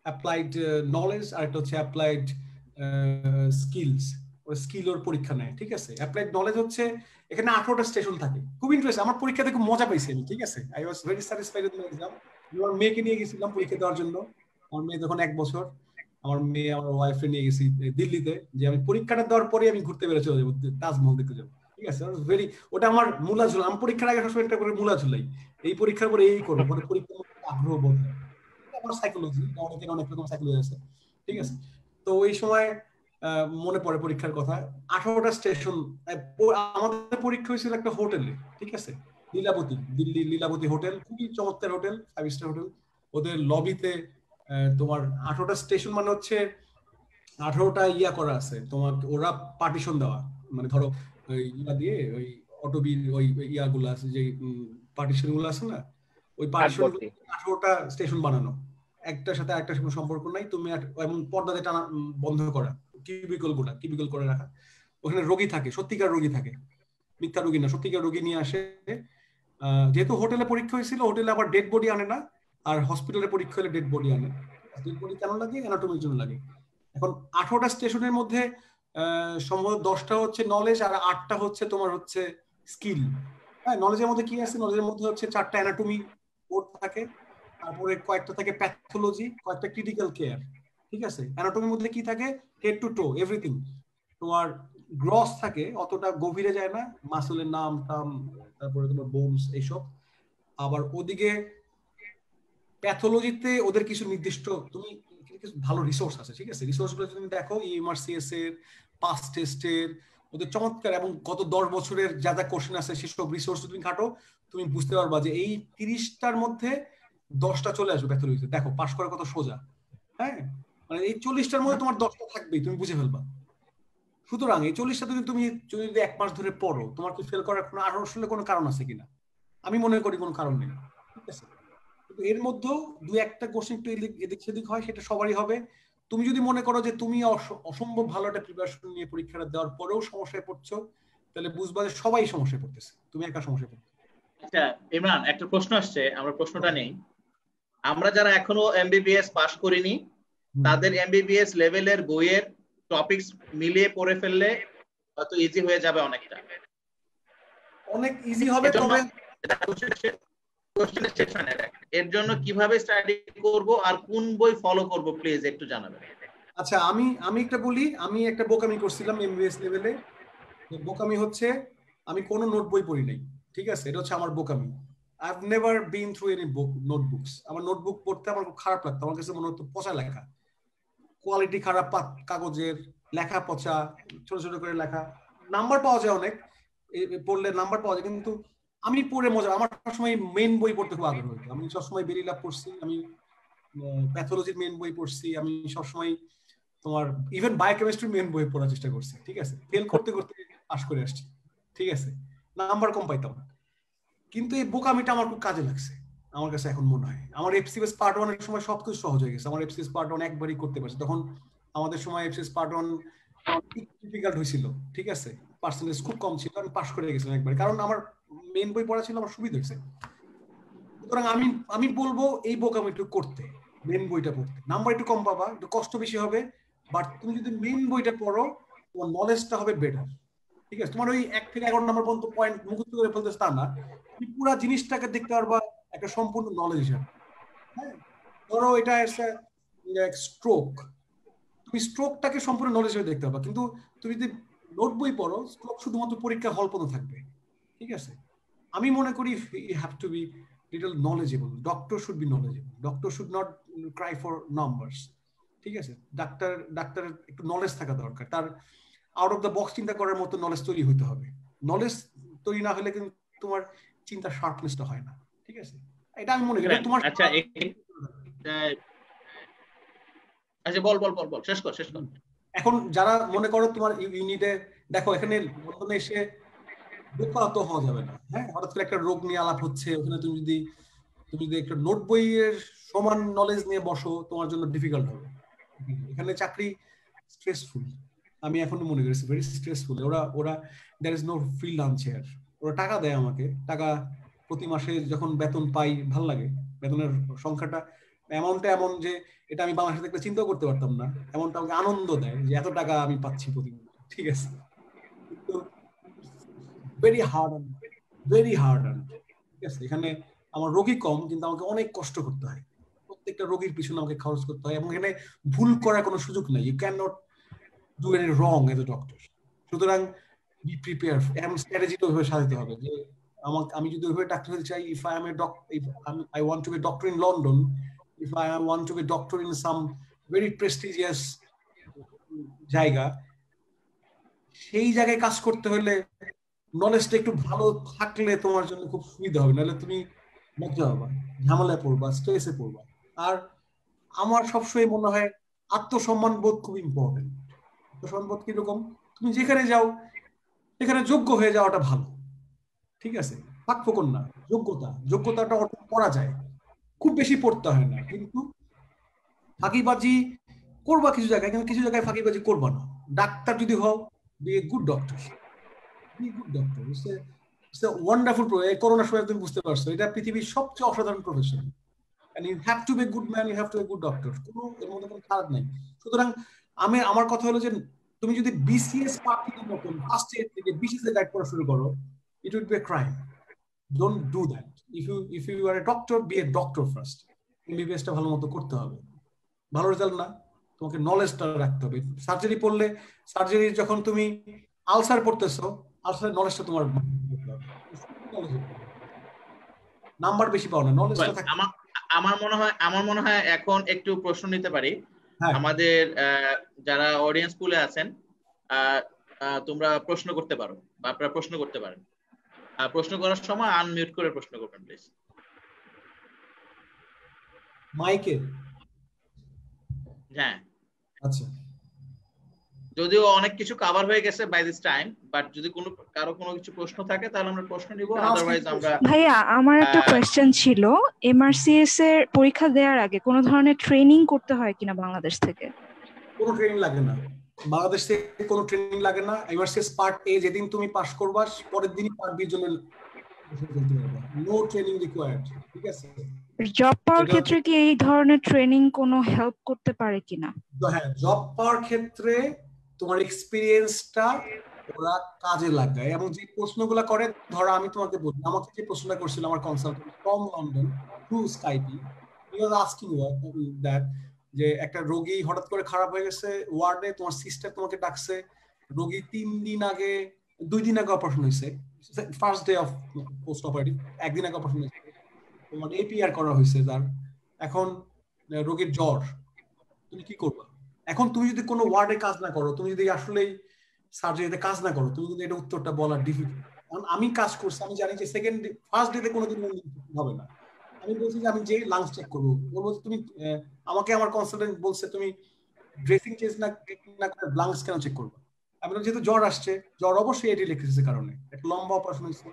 অ্যাপ্লাইড নলেজ, আর একটা হচ্ছে অ্যাপ্লাইড স্কিলস। ওই স্কিলের পরীক্ষা নেয়, ঠিক আছে? অ্যাপ্লাইড নলেজ হচ্ছে এখানে 18টা স্টেশন থাকে, খুব ইন্টারেস্ট। আমার পরীক্ষাতে খুব মজা পাইছি আমি, ঠিক আছে? I was very satisfied with my exam. আমার মেয়েকে নিয়ে গেছিলাম পরীক্ষা দেওয়ার জন্য, আমার মেয়ে তখন 1 বছর। আমার ওয়াইফে নিয়ে গেছি দিল্লিতে, যে আমি পরীক্ষাটা দেওয়ার পরে আমি ঘুরতে বেরো চলে যাবো, তাজমহল দেখতে যাবো, ঠিক আছে? ওটা আমার মূলা ঝুল। আমি পরীক্ষার আগে সবসময় একটা করে মূলা ঝুলাই, এই পরীক্ষার পরে এই করবো, মানে পরীক্ষার মধ্যে আগ্রহ বোধ হয়। আমার সাইকোলজি, অনেকের অনেক রকম সাইকোলজি আছে, ঠিক আছে? তো ওই সময় মনে পড়ে পরীক্ষার কথা, 18টা স্টেশন। আমাদের পরীক্ষা হয়েছিল একটা হোটেলে, ঠিক আছে? লীলাবতী, দিল্লি লীলাবতী হোটেল, খুবই চমৎকার হোটেল, 5 স্টার হোটেল। ওদের লবিতে তোমার 18টা স্টেশন, মানে হচ্ছে 18টা ইয়া করা আছে তোমার, ওরা পার্টিশন দেওয়া, মানে ধরো ইয়া দিয়ে ওই অটোবিল ওই ইয়াগুলো আছে, যে পার্টিশন গুলো আছে না, ওই পার্টিশন 18টা স্টেশন বানানো, একটার সাথে আরেকটার কোনো সম্পর্ক নাই। তুমি এমন পর্দাতে টানা বন্ধ করা, কিউবিকল করে রাখা। ওখানে রোগী থাকে, সত্যিকার রোগী থাকে, মিথ্যা রোগী না, সত্যিকার রোগী নিয়ে আসে। যেহেতু হোটেলে পরীক্ষা হয়েছিল, হোটেলে আবার ডেড বডি আনে না, আর হসপিটালে পরীক্ষা হলে ডেড বডি আনে। ডেড বডি কেন লাগে? অ্যানাটমির জন্য লাগে। এখন 18টা স্টেশনের মধ্যে সম্ভবত 10টা হচ্ছে নলেজ, আর 8টা হচ্ছে তোমার হচ্ছে স্কিল। হ্যাঁ, নলেজের মধ্যে কি আছে? নলেজের মধ্যে হচ্ছে 4টা অ্যানাটমি বোর্ড থাকে, তারপরে কয়েকটা থাকে প্যাথোলজি, কয়েকটা ক্রিটিক্যাল কেয়ার, ঠিক আছে? অ্যানাটমির মধ্যে কি থাকে? Head to to everything. তোমার গ্রস থাকে, অতটা গভীরে যায় না, মাসলের নাম টাম, তারপরে তোমার বোনস, এইসব। আবার ওদিকে প্যাথোলজিতে ওদের কিছু নির্দিষ্ট তুমি কিছু ভালো রিসোর্স আছে, ঠিক আছে? রিসোর্স গুলো তুমি দেখো, ইএমআরসিএস এর, পাস টেস্টের, ওদের চমৎকার, এবং গত 10 বছরের যা যা কোশ্চেন আছে সেসব রিসোর্স তুমি ঘাটো, তুমি বুঝতে পারবা যে এই 30টার মধ্যে 10টা চলে আসবে প্যাথোলজিতে। দেখো পাস করা কত সোজা, হ্যাঁ? মানে এই 40টার মধ্যে তোমার 10টা থাকবেই, তুমি বুঝে ফেলবা। সুতরাং এই 40টা তুমি যদি 1 মাস ধরে পড়ো, তোমার কি ফেল করার কোনো আসলে কোনো কারণ আছে কিনা? আমি মনে করি কোনো কারণ নেই, ঠিক আছে? এর মধ্যেও 2-1টা কোশ্চেন একটু এদিক সেদিক হয়, সেটা সবারই হবে। তুমি যদি মনে করো যে তুমি অসম্ভব ভালো একটা প্রিপারেশন নিয়ে পরীক্ষাটা দেওয়ার পরেও সমস্যায় পড়ছো, তাহলে বুঝবা যে সবাই সমস্যায় পড়তেছে, তুমি একা সমস্যায় পড়ছো। আচ্ছা ইমরান, একটা প্রশ্ন আসছে, আমরা প্রশ্নটা নেই। আমরা যারা এখনো এমবিবিএস পাস করিনি, তাদের এমবিবিএস লেভেলের বইয়ের টপিকস মিলিয়ে পড়ে ফেললে হয়তো ইজি হয়ে যাবে, অনেকটা অনেক ইজি হবে। তবে এর জন্য কিভাবে স্টাডি করব আর কোন বই ফলো করব প্লিজ একটু জানাবেন। আচ্ছা, আমি একটা বলি, আমি একটা বোকামি করছিলাম এমবিএস লেভেলে। বোকামি হচ্ছে আমি কোনো নোট বই পড়ি নাই, ঠিক আছে? এটা হচ্ছে আমার বোকামি। I have never been through any notebooks. আমার নোটবুক পড়তে আমার খুব খারাপ লাগতো, আমার কাছে মনে হতো পচা লেখা, কোয়ালিটি খারাপ, কাগজের লেখা পচা, ছোট ছোট করে লেখা, নাম্বার পাওয়া যায় অনেক, পড়লে নাম্বার পাওয়া যায়, কিন্তু আমি পড়ে মজা, আমার সবসময় মেইন বই পড়তে খুব আগ্রহ হতো। আমি সবসময় বেরিলাভ পড়ছি, আমি প্যাথোলজির মেইন বই পড়ছি, আমি সবসময় তোমার ইভেন বায়োকেমিস্ট্রি মেন বই পড়ার চেষ্টা করছি, ঠিক আছে, ফেল করতে করতে পাস করে আসছি, ঠিক আছে, নাম্বার কম পাইতাম, কিন্তু এই বোকামিটা আমার খুব কাজে লাগছে আমার কাছে এখন মনে হয়। আমার এফসিএস পার্ট 1 এর সময় সবকিছু সহজ হয়ে গেছে, আমার এফসিএস পার্ট 1 একবারই করতে পারছি, তখন আমাদের সময় এফসিএস পার্ট 1 ডিফিকাল্ট হয়েছিল, ঠিক আছে, পার্সেন্টেজ খুব কম ছিল, আমি পাস করে গেছিলাম একবারে, কারণ আমার মেন বই পড়া ছিল, আমার সুবিধা হয়েছে। সুতরাং আমি বলবো এই বোকামি একটু করতে, মেন বইটা পড়তে, নাম্বার একটু কম পাবা, একটু কষ্ট বেশি হবে, বাট তুমি যদি মেন বইটা পড়ো তোমার নলেজটা হবে বেটার, ঠিক আছে, তোমার ওই 1 থেকে 11 নম্বর পর্যন্ত পয়েন্ট মুখস্থ করে ফেলতেছ তা না, তুমি পুরো জিনিসটাকে দেখতে পারবা একটা সম্পূর্ণ নলেজ হিসাবে। হ্যাঁ, ধরো এটা একটা স্ট্রোক, তুমি স্ট্রোকটাকে সম্পূর্ণ নলেজ হিসেবে দেখতে পারবা, কিন্তু তুমি যদি নোট বই পড়ো স্ট্রোক শুধুমাত্র পরীক্ষা হল পর্যন্ত থাকবে, ঠিক আছে। আমি মনে করি you have to be little knowledgeable, doctor should be knowledgeable, doctor should not cry for numbers, ঠিক আছে, ডাক্তার একটু নলেজ থাকা দরকার, তার আউট অফ দ্য বক্স চিন্তা করার মতো নলেজ তৈরি হতে হবে, নলেজ তৈরি না হলে কিন্তু তোমার চিন্তা শার্পনেসটা হয় না, ঠিক আছে, এটা আমি মনে করি তোমার। আচ্ছা আচ্ছা বল শেষ কর। এখন যারা মনে করো তোমার ইউনিটে দেখো, এখানে লন্ডনে এসে বেকারত্ব হওয়া যাবে না, হ্যাঁ, হঠাৎ করে একটা রোগ নিয়ে আলাপ হচ্ছে, ওখানে তুমি যদি একটা নোট বইয়ের সমান নলেজ নিয়ে বসো তোমার জন্য ডিফিকাল্ট হবে। এখানে চাকরি স্ট্রেসফুল, আমি এখনো মনে করি ভেরি স্ট্রেসফুল। ওরা there is no free lunch here, ওরা টাকা দেয় আমাকে, টাকা প্রতি মাসে যখন বেতন পাই ভাল লাগে, বেতনের সংখ্যাটা অ্যামাউন্টটা এমন যে এটা আমি বাংলাদেশে থেকে চিন্তা করতে পারতাম না, এমনটা আমাকে আনন্দ দেয় যে এত টাকা আমি পাচ্ছি প্রতি মাসে, ঠিক আছে, কিন্তু ভেরি হার্ড আর্ন, ঠিক আছে। এখানে আমার রোগী কম, কিন্তু আমাকে অনেক কষ্ট করতে হয়, প্রত্যেকটা রোগীর পিছনে আমাকে খরচ করতে হয়, এবং এখানে ভুল করার কোনো সুযোগ নাই, you can not do any wrong as a doctor. সুতরাং বি প্রিপেয়ার, এমন স্ট্র্যাটেজিটা ওইভাবে সাজাতে হবে যে আমি যদি ওইভাবে ডাক্তার হতে চাই, if I want to be doctor in London, if I want to be doctor in some very prestigious জায়গা, সেই জায়গায় কাজ করতে হলে নলেজটা একটু ভালো থাকলে তোমার জন্য খুব সুবিধা হবে, নাহলে তুমি মজা হবে, ঝামেলায় পড়বা, স্ট্রেসে পড়বা। আর আমার সবসময় মনে হয় আত্মসম্মান বোধ খুব ইম্পর্টেন্ট। আত্মসম্মান বোধ কিরকম, তুমি যেখানে যাও সেখানে যোগ্য হয়ে যাওয়াটা ভালো, ঠিক আছে, ফাঁকফোকর না, যোগ্যতাটা অর্জন করা যায়, খুব বেশি পড়তে হয় না, কিন্তু ফাঁকিবাজি করবা কিছু জায়গায়, কিন্তু কিছু জায়গায় ফাঁকিবাজি করবা না। ডাক্তার যদি হও, be a good doctor, it's a wonderful. এই করোনার সময় তুমি বুঝতে পারছো এটা পৃথিবীর সবচেয়ে অসাধারণ profession, and you have to be good man, you have to be good doctor, কোনো এর মধ্যে কোনো খারাপ নাই। সুতরাং আমার কথা হলো যে তুমি যদি বিসিএস পার্টির মতন ফার্স্ট ইয়ার থেকে বিসিএস এ গাইড করা শুরু করো, it will B a crime. Don't do that. If you are a doctor, be a doctor first. MBBS টা ভালো মতো করতে হবে, ভালো রেজাল্ট না, তোমাকে নলেজটা রাখতে হবে। সার্জারি পড়লে, সার্জারি যখন তুমি আলসার পড়তেছো, আলসারের নলেজটা তোমার নাম্বার বেশি পাও না, নলেজটা থাকে। আমার মনে হয় এখন একটু প্রশ্ন নিতে পারি। আমাদের যারা অডিয়েন্স পুলে আছেন, তোমরা প্রশ্ন করতে পারো বা আপনারা প্রশ্ন করতে পারেন। প্রশ্ন করার সময় আনমিউট করে প্রশ্ন করবেন প্লিজ। মাইকে? হ্যাঁ, আচ্ছা। যদিও অনেক কিছু কভার হয়ে গেছে বাই দিস টাইম, বাট যদি কারো কোনো কিছু প্রশ্ন থাকে তাহলে আমরা প্রশ্ন নিব, আদারওয়াইজ আমরা। ভাইয়া, আমার একটা কোশ্চেন ছিল, এমআরসিএস এর পরীক্ষা দেওয়ার আগে কোনো ধরনের ট্রেনিং করতে হয় কিনা বাংলাদেশ থেকে? কোনো ট্রেনিং লাগে না, বাংলাদেশ থেকে কোনো ট্রেনিং লাগে না। এমআরসিএস পার্ট এ যেদিন তুমি পাস করবা, পরের দিনই পার্ট বি জন্য নো ট্রেনিং রিকোয়ার্ড, ঠিক আছে। জব পাওয়ার ক্ষেত্রে কি এই ধরনের ট্রেনিং কোনো হেল্প করতে পারে কিনা? হ্যাঁ, জব পাওয়ার ক্ষেত্রে তোমার এক্সপেরিয়েন্সটা ওরা কাজে লাগায়, এবং যে প্রশ্নগুলো করে, ধরো আমি তোমাকে বলি, আমাকে যে প্রশ্নটা করছিল আমার consultant from London through Skype, he was asking that যে একটা রোগী হঠাৎ করে খারাপ হয়ে গেছে ওয়ার্ডে, তোমার সিস্টার তোমাকে ডাকছে, রোগী 2 দিন আগে অপারেশন হয়েছে, first day of post operative, একদিন আগে অপারেশন হয়েছে, তোমার এপিআর করা হয়েছে তার, এখন রোগীর জ্বর, তুমি কি করবা? এখন তুমি যদি কোনো ওয়ার্ডে কাজ না করো, তুমি যদি আসলেই সার্জারিতে কাজ না করো, তুমি কিন্তু এটা উত্তরটা বলা ডিফিকাল্ট। কারণ আমি কাজ করছি, আমি জানি যে ফার্স্ট ডেতে কোনোদিন হবে না। আমি বলছি যে আমি যে লাংস চেক করবো, বলবো তুমি আমাকে, আমার কনসালটেন্ট বলছে তুমি ড্রেসিং চেঞ্জ না করে লাংস কেন চেক করবা? আমি বললাম যেহেতু জ্বর আসছে, জ্বর অবশ্যই এটিলেক্ট্রিসিসের কারণে, একটা লম্বা অপারেশন হয়েছে,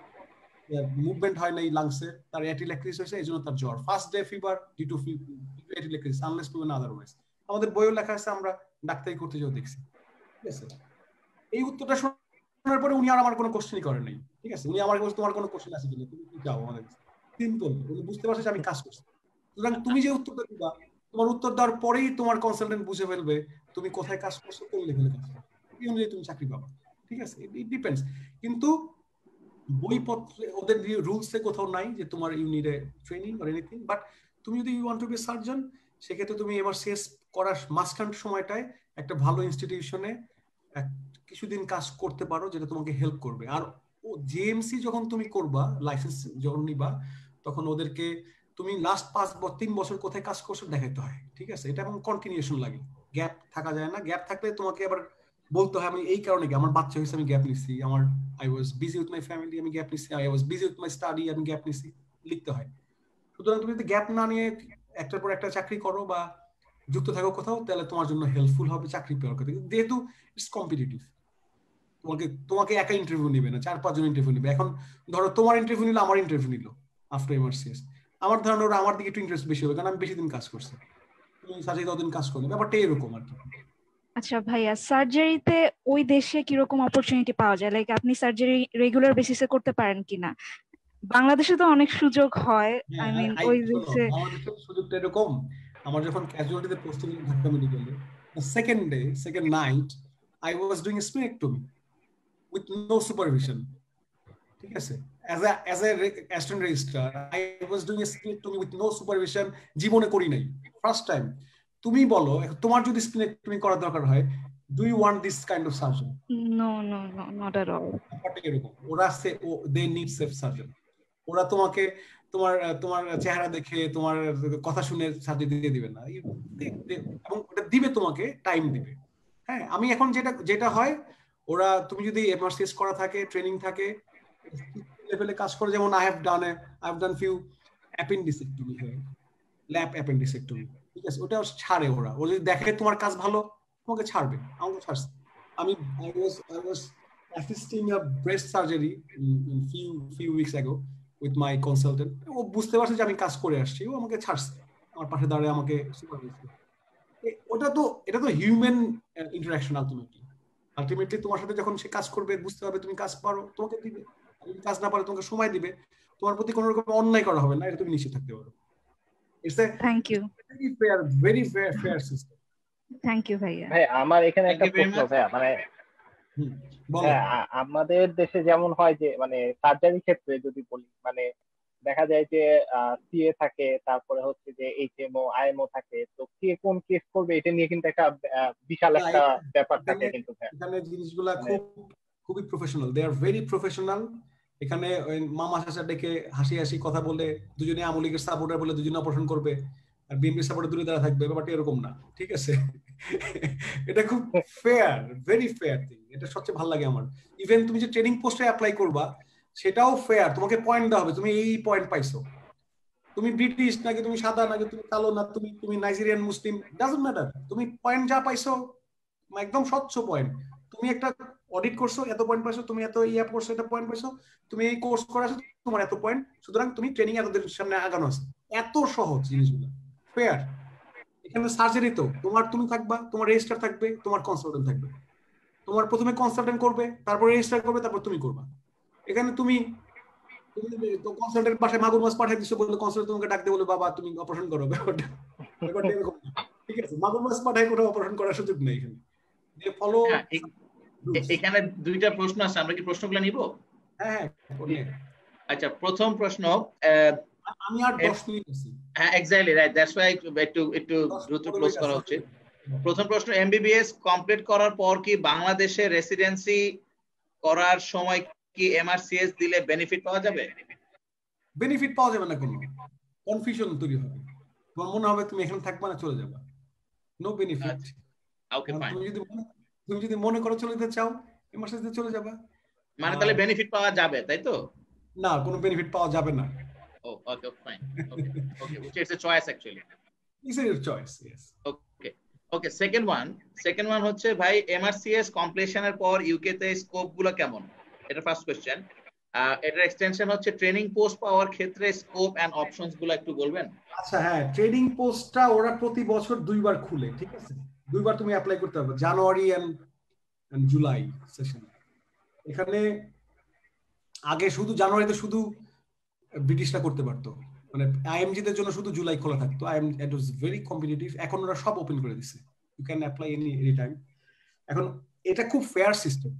মুভমেন্ট হয় না এই লাংসে, তার এটিলেক্ট্রিসিস হয়েছে, এই জন্য তার জ্বর। First day fever due to atelectasis unless proven otherwise. আমাদের বইও লেখা আছে, আমরা ডাক্তারি করতে যাও দেখছি। ঠিক আছে, এই উত্তরটা শোনার পরে উনি আর আমার কোনো কোশ্চেনই করেন নাই। ঠিক আছে, উনি আমার কাছে তোমার কোনো কোশ্চেন আছে কিনা, তুমি কি চাও আমাদের, সিম্পল। উনি বুঝতে পারছে যে আমি কাজ করছি। সুতরাং তুমি যে উত্তরটা দিবা, তোমার উত্তর দেওয়ার পরেই তোমার কনসালটেন্ট বুঝে ফেলবে তুমি কোথায় কাজ করছো, কোন লেভেলে কাজ করছো, এই অনুযায়ী তুমি চাকরি পাবা। ঠিক আছে, ইট ডিপেন্ডস। কিন্তু বইপত্রে ওদের রুলসে কোথাও নাই যে তোমার you need a training or anything. But তুমি যদি you want to be surgeon, সেক্ষেত্রে তুমি এমআরসিএস করার মাঝখান সময়টায় একটা ভালো ইনস্টিটিউশনে কিছুদিন কাজ করতে পারো, যেটা তোমাকে হেল্প করবে। আর ও জেএমসি যখন তুমি করবা, লাইসেন্স যখন নিবা, তখন ওদেরকে তুমি লাস্ট 3 বছর কোথায় কাজ করছো দেখাইতে হয়। ঠিক আছে, এটা এবং কন্টিনিউশন লাগে, গ্যাপ থাকা যায় না। গ্যাপ থাকলে তোমাকে আবার বলতে হয় আমি এই কারণে কি, আমার বাচ্চা হয়েছে আমি গ্যাপ নিচ্ছি, আমার I was busy with my family আমি গ্যাপ নিচ্ছি, I was busy with my study আমি গ্যাপ নিচ্ছি, লিখতে হয়। সুতরাং তুমি যদি গ্যাপ না নিয়ে একটার পর একটা চাকরি করো বা যুক্ত থাকো কোথাও, তাহলে তোমার জন্য হেল্পফুল হবে চাকরি পাওয়ার কথা। যেহেতু ইটস কম্পিটিটিভ, তোমাকে একা ইন্টারভিউ নিবে না, 4-5 জন ইন্টারভিউ নিবে। এখন ধরো তোমার ইন্টারভিউ নিলো, আমার ইন্টারভিউ নিলো আফটার এমআরসিএস, আমার ধারণা ওরা আমার দিকে একটু ইন্টারেস্ট বেশি হবে, কারণ আমি বেশি দিন কাজ করছি, তুমি সাথে ততদিন কাজ করবে, ব্যাপারটা এরকম আর কি। আচ্ছা ভাইয়া, সার্জারিতে ওই দেশে কিরকম অপরচুনিটি পাওয়া যায়? লাইক আপনি সার্জারি রেগুলার বেসিসে করতে পারেন কিনা? বাংলাদেশে তো অনেক সুযোগ হয়, আই মিন ওই দেশে। বাংলাদেশের সুযোগটা এরকম, আমার যখন ক্যাজুয়ালিটিতে পোস্টিং ঢাকা মেডিকেলে, second night I was doing a splenectomy with no supervision. ঠিক আছে, as a assistant registrar I was doing a splenectomy with no supervision, জীবনে করি নাই, ফার্স্ট টাইম। তুমি বলো তোমার যদি স্প্লেনেক্টমি করার দরকার হয়, do you want this kind of surgeon? No no no, not at all. এরকম ওরা দে নিড সেফ সার্জন। ওরা তোমাকে তোমার তোমার চেহারা দেখে তোমার কথা শুনে সার্জারি দিয়ে দিবে না, এবং ওটা দিবে তোমাকে টাইম দিবে। হ্যাঁ, আমি এখন যেটা হয়, ওরা তুমি যদি এমআরসিএস করা থাকে, ট্রেনিং থাকে, লেভেলে কাজ করে, যেমন I have done few appendicectomy, lap appendicectomy. ঠিক আছে, ওটা ছাড়ে ওরা যদি দেখে তোমার কাজ ভালো, তোমাকে ছাড়বে। আমাকে ছাড়ছে, আমি I was assisting a breast surgery in few weeks ago with my consultant. ও বুঝতে পারছে যে আমি কাজ করে আসছি, ও আমাকে ছাড়ছে, আমার পাশে দাঁড়িয়ে আমাকে সুপারভাইজ করে। এটা তো হিউম্যান ইন্টারাকশন। আলটিমেটলি তোমার সাথে যখন সে কাজ করবে, বুঝতে হবে তুমি কাজ পারো, তোমাকে দিবে। যদি কাজ না পারো, তোমাকে সময় দিবে। তোমার প্রতি কোনো রকম অন্যায় করা হবে না, এটা তুমি নিশ্চিত থাকতে পারো। It's a thank you, very fair system. Thank you ভাইয়া। ভাই আমার এখানে একটা প্রশ্ন ভাইয়া, মানে আমাদের দেশে যেমন হয় যে মানে সার্জারি ক্ষেত্রে যদি বলি, মানে দেখা যায় যে সিএ থাকে, তারপরে হচ্ছে যে এইচএমও আইএমও থাকে, তো কে কোন কেস করবে এটা নিয়ে কিন্তু একটা বিশাল একটা ব্যাপার থাকে। কিন্তু এখানে জিনিসগুলা খুবই professional, they are very professional. এখানে ওই মামা চাচা ডেকে হাসি হাসি কথা বলে, দুজনে আওয়ামী লীগের সাপোর্টার বলে দুজনে অপারেশন করবে, আর বিএনপি সাপোর্টার দূরে দাঁড়া থাকবে, ব্যাপারটা এরকম না। ঠিক আছে, এটা খুব ফেয়ার, ভেরি ফেয়ার থিং। এটা সবচেয়ে ভালো লাগে আমার। ইভেন তুমি যে ট্রেনিং পোস্টে অ্যাপ্লাই করবা, সেটাও ফেয়ার, তোমাকে পয়েন্ট দেওয়া হবে, তুমি এই পয়েন্ট পাইছো, তুমি ব্রিটিশ নাকি তুমি সাদা নাকি তুমি কালো না তুমি নাইজেরিয়ান মুসলিম, ডাজন্ট ম্যাটার, তুমি পয়েন্ট যা পাইছো একদম স্বচ্ছ পয়েন্ট। তুমি একটা অডিট করছো, এত পয়েন্ট পাইছো, তুমি এত ইয়া করছো, এটা পয়েন্ট পাইছো, তুমি এই কোর্স করাছো, তোমার এত পয়েন্ট, সুতরাং তুমি ট্রেনিং এতদের সামনে আগানো আছে। এত সহজ জিনিসগুলো, ফেয়ার। এখানে সার্জারি তো তুমি থাকবা, তোমার রেজিস্ট্রার থাকবে, তোমার কনসালটেন্ট থাকবে। তোমার প্রথমে কনসালটেন্ট করবে, তারপর রেজিস্ট্রার করবে, তারপর তুমি করবা। এখানে তুমি কনসালটেন্ট বাসায় মাগুর মাছ পাঠিয়ে দিছো বলে কনসালটেন্ট তোমাকে ডাকতে বলে বাবা তুমি অপারেশন করো, ব্যাপারটা এরকম। ঠিক আছে, মাগুর মাছ পাঠায় কোনো অপারেশন করার সুযোগ নেই এখানে। যে ফলো, এখানে দুইটা প্রশ্ন আছে, আমরা কি প্রশ্নগুলো নিব? হ্যাঁ, আচ্ছা, প্রথম প্রশ্ন, আমি আর 10 মিনিট আছি। হ্যাঁ, এক্স্যাক্টলি রাইট, দ্যাটস ওয়াই একটু দ্রুত ক্লোজ করা হচ্ছে। প্রথম প্রশ্ন, এমবিবিএস কমপ্লিট করার পর কি বাংলাদেশে রেসিডেন্সি করার সময় কি এমআরসিএস দিলে বেনিফিট পাওয়া যাবে? বেনিফিট পাওয়া যাবে না, কোনো কনফিউশন তৈরি হবে, তোমার মনে হবে তুমি এখানে থাকবা না, চলে যাবা, নো বেনিফিট। ওকে ফাইন, তুমি যদি মনে করো চলে যেতে চাও, এমআরসিএস দিয়ে চলে যাবা, মানে তাহলে বেনিফিট পাওয়া যাবে, তাই তো? না, কোনো বেনিফিট পাওয়া যাবে না। Okay fine, okay, which is a choice actually. It's your choice, yes. Okay, second one হচ্ছে ভাই এমআরসিএস কমপ্লিশনের পর ইউকে তে স্কোপ গুলো কেমন, এটা ফার্স্ট কোশ্চেন। এটার এক্সটেনশন হচ্ছে ট্রেনিং পোস্ট পাওয়ার ক্ষেত্রে স্কোপ এন্ড অপশনস গুলো একটু বলবেন। আচ্ছা হ্যাঁ, ট্রেনিং পোস্টটা ওরা প্রতি বছর 2বার খুলে, ঠিক আছে? 2বার তুমি অ্যাপ্লাই করতে পারবে, জানুয়ারি এন্ড জুলাই সেশন। এখানে আগে শুধু জানুয়ারিতে শুধু ব্রিটিশরা করতে পারতো, মানে আইএমজি দের জন্য শুধু জুলাই খোলা থাকতো। It was very competitive. এখন ওরা সব ওপেন করে দিছে, you can apply any time. এখন এটা খুব ফেয়ার সিস্টেম,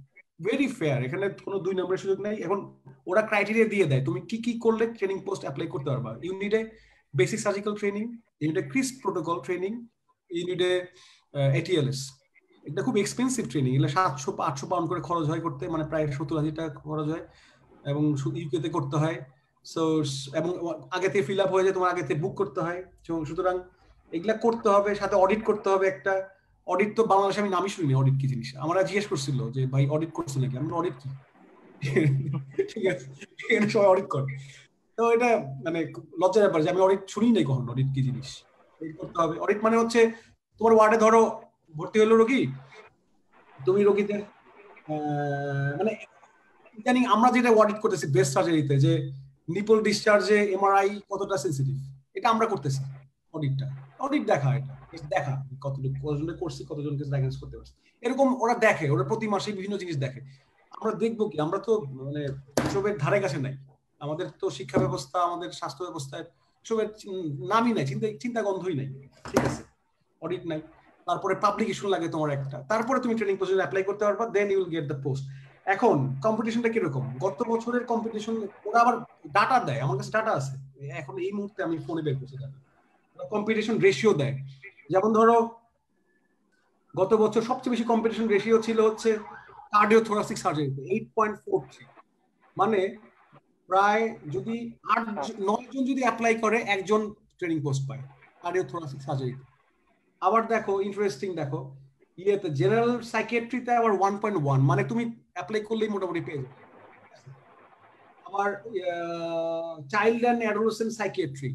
ভেরি ফেয়ার। এখানে কোনো 2 নম্বরের সুযোগ নাই। এখন ওরা ক্রাইটেরিয়া দিয়ে দেয় তুমি কি কি করলে ট্রেনিং পোস্ট অ্যাপ্লাই করতে পারবা। You need a basic surgical training, you need a crisp protocol training, you need a ATLS. এটা খুব এক্সপেন্সিভ ট্রেনিং, এগুলো 700-800 পাউন্ড করে খরচ হয় করতে, মানে প্রায় 70,000 টাকা খরচ হয়, এবং ইউকে তে করতে হয়। সো এবং আগে থেকে ফিল আপ হয়ে যায়, তোমার আগে থেকে বুক করতে হয়। সুতরাং এগুলা করতে হবে, সাথে অডিট করতে হবে। একটা অডিট তো বাংলাদেশে আমি নামই শুনিনি, অডিট কি জিনিস। আমরা জিজ্ঞেস করছিল যে ভাই অডিট করছো নাকি, আমরা অডিট কি, ঠিক আছে এখানে সবাই অডিট করে। তো এটা মানে লজ্জার ব্যাপার যে আমি অডিট শুনি নাই কখনো, অডিট কি জিনিস। করতে হবে অডিট, মানে হচ্ছে তোমার ওয়ার্ডে ধরো ভর্তি হলো রোগী, তুমি রোগীদের মানে জানি আমরা যেটা অডিট করতেছি ব্রেস্ট সার্জারিতে, যে নিপল ডিসচার্জে এমআরআই কতটা সেনসিটিভ, এটা আমরা করতেছি অডিটটা। অডিট দেখা, এটা দেখা কতজনে করছি, কতজনকে ডায়াগনোস করতে পারছি, এরকম ওরা দেখে। ওরা প্রতি মাসে বিভিন্ন জিনিস দেখে। আমরা দেখবো কি, আমরা তো মানে এসবের ধারে কাছে নাই। আমাদের তো শিক্ষা ব্যবস্থা, আমাদের স্বাস্থ্য ব্যবস্থায় এসবের নামই নাই, চিন্তা গন্ধই নাই, ঠিক আছে? অডিট নাই। তারপরে পাবলিকেশন লাগে তোমার একটা, তারপরে তুমি ট্রেনিং পোস্টে অ্যাপ্লাই করতে পারবা, then you will get the post. এখন কম্পিটিশনটা কিরকম, গত বছরের কম্পিটিশন ওরা আবার ডাটা দেয়, আমার কাছে ডাটা আছে এখন এই মুহূর্তে, আমি ফোনে বের করছি ডাটা। কম্পিটিশন রেশিও দেয়, যেমন ধরো গত বছর সবচেয়ে বেশি কম্পিটিশন রেশিও ছিল হচ্ছে কার্ডিওথোরাসিক সার্জারিতে 8.43, মানে প্রায় যদি 8-9 জন যদি অ্যাপ্লাই করে, একজন ট্রেনিং পোস্ট পায় কার্ডিওথোরাসিক সার্জারিতে। আবার দেখো ইন্টারেস্টিং, দেখো ইয়েতে জেনারেল সাইকিয়াট্রিতে আবার 1.1, মানে তুমি অ্যাপ্লাই করলেই মোটামুটি পেয়ে যাবে। আবার চাইল্ড অ্যান্ড অ্যাডোলেসেন্ট সাইকিয়াট্রি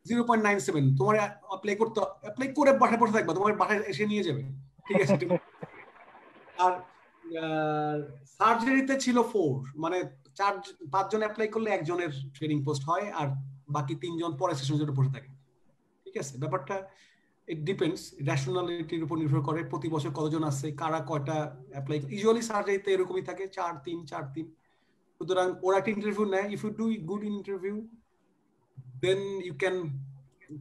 0.97, তোমার অ্যাপ্লাই করে বাসায় বসে থাকবা, তোমার বাসায় এসে নিয়ে যাবে, ঠিক আছে? আর সার্জারিতে ছিল 4, মানে 5 জন অ্যাপ্লাই করলে একজনের ট্রেনিং পোস্ট হয়, আর বাকি 3 জন পরের সেশনের জন্য বসে থাকে, ঠিক আছে? ব্যাপারটা ইট ডিপেন্ডস, ন্যাশনালিটির উপর নির্ভর করে, প্রতি বছর কতজন আছে, কারা কয়টা অ্যাপ্লাই। ইউজুয়ালি সার্জারিতে এরকমই থাকে 4-3। সুতরাং ওরা একটা ইন্টারভিউ নেয়, if you do good interview then you can,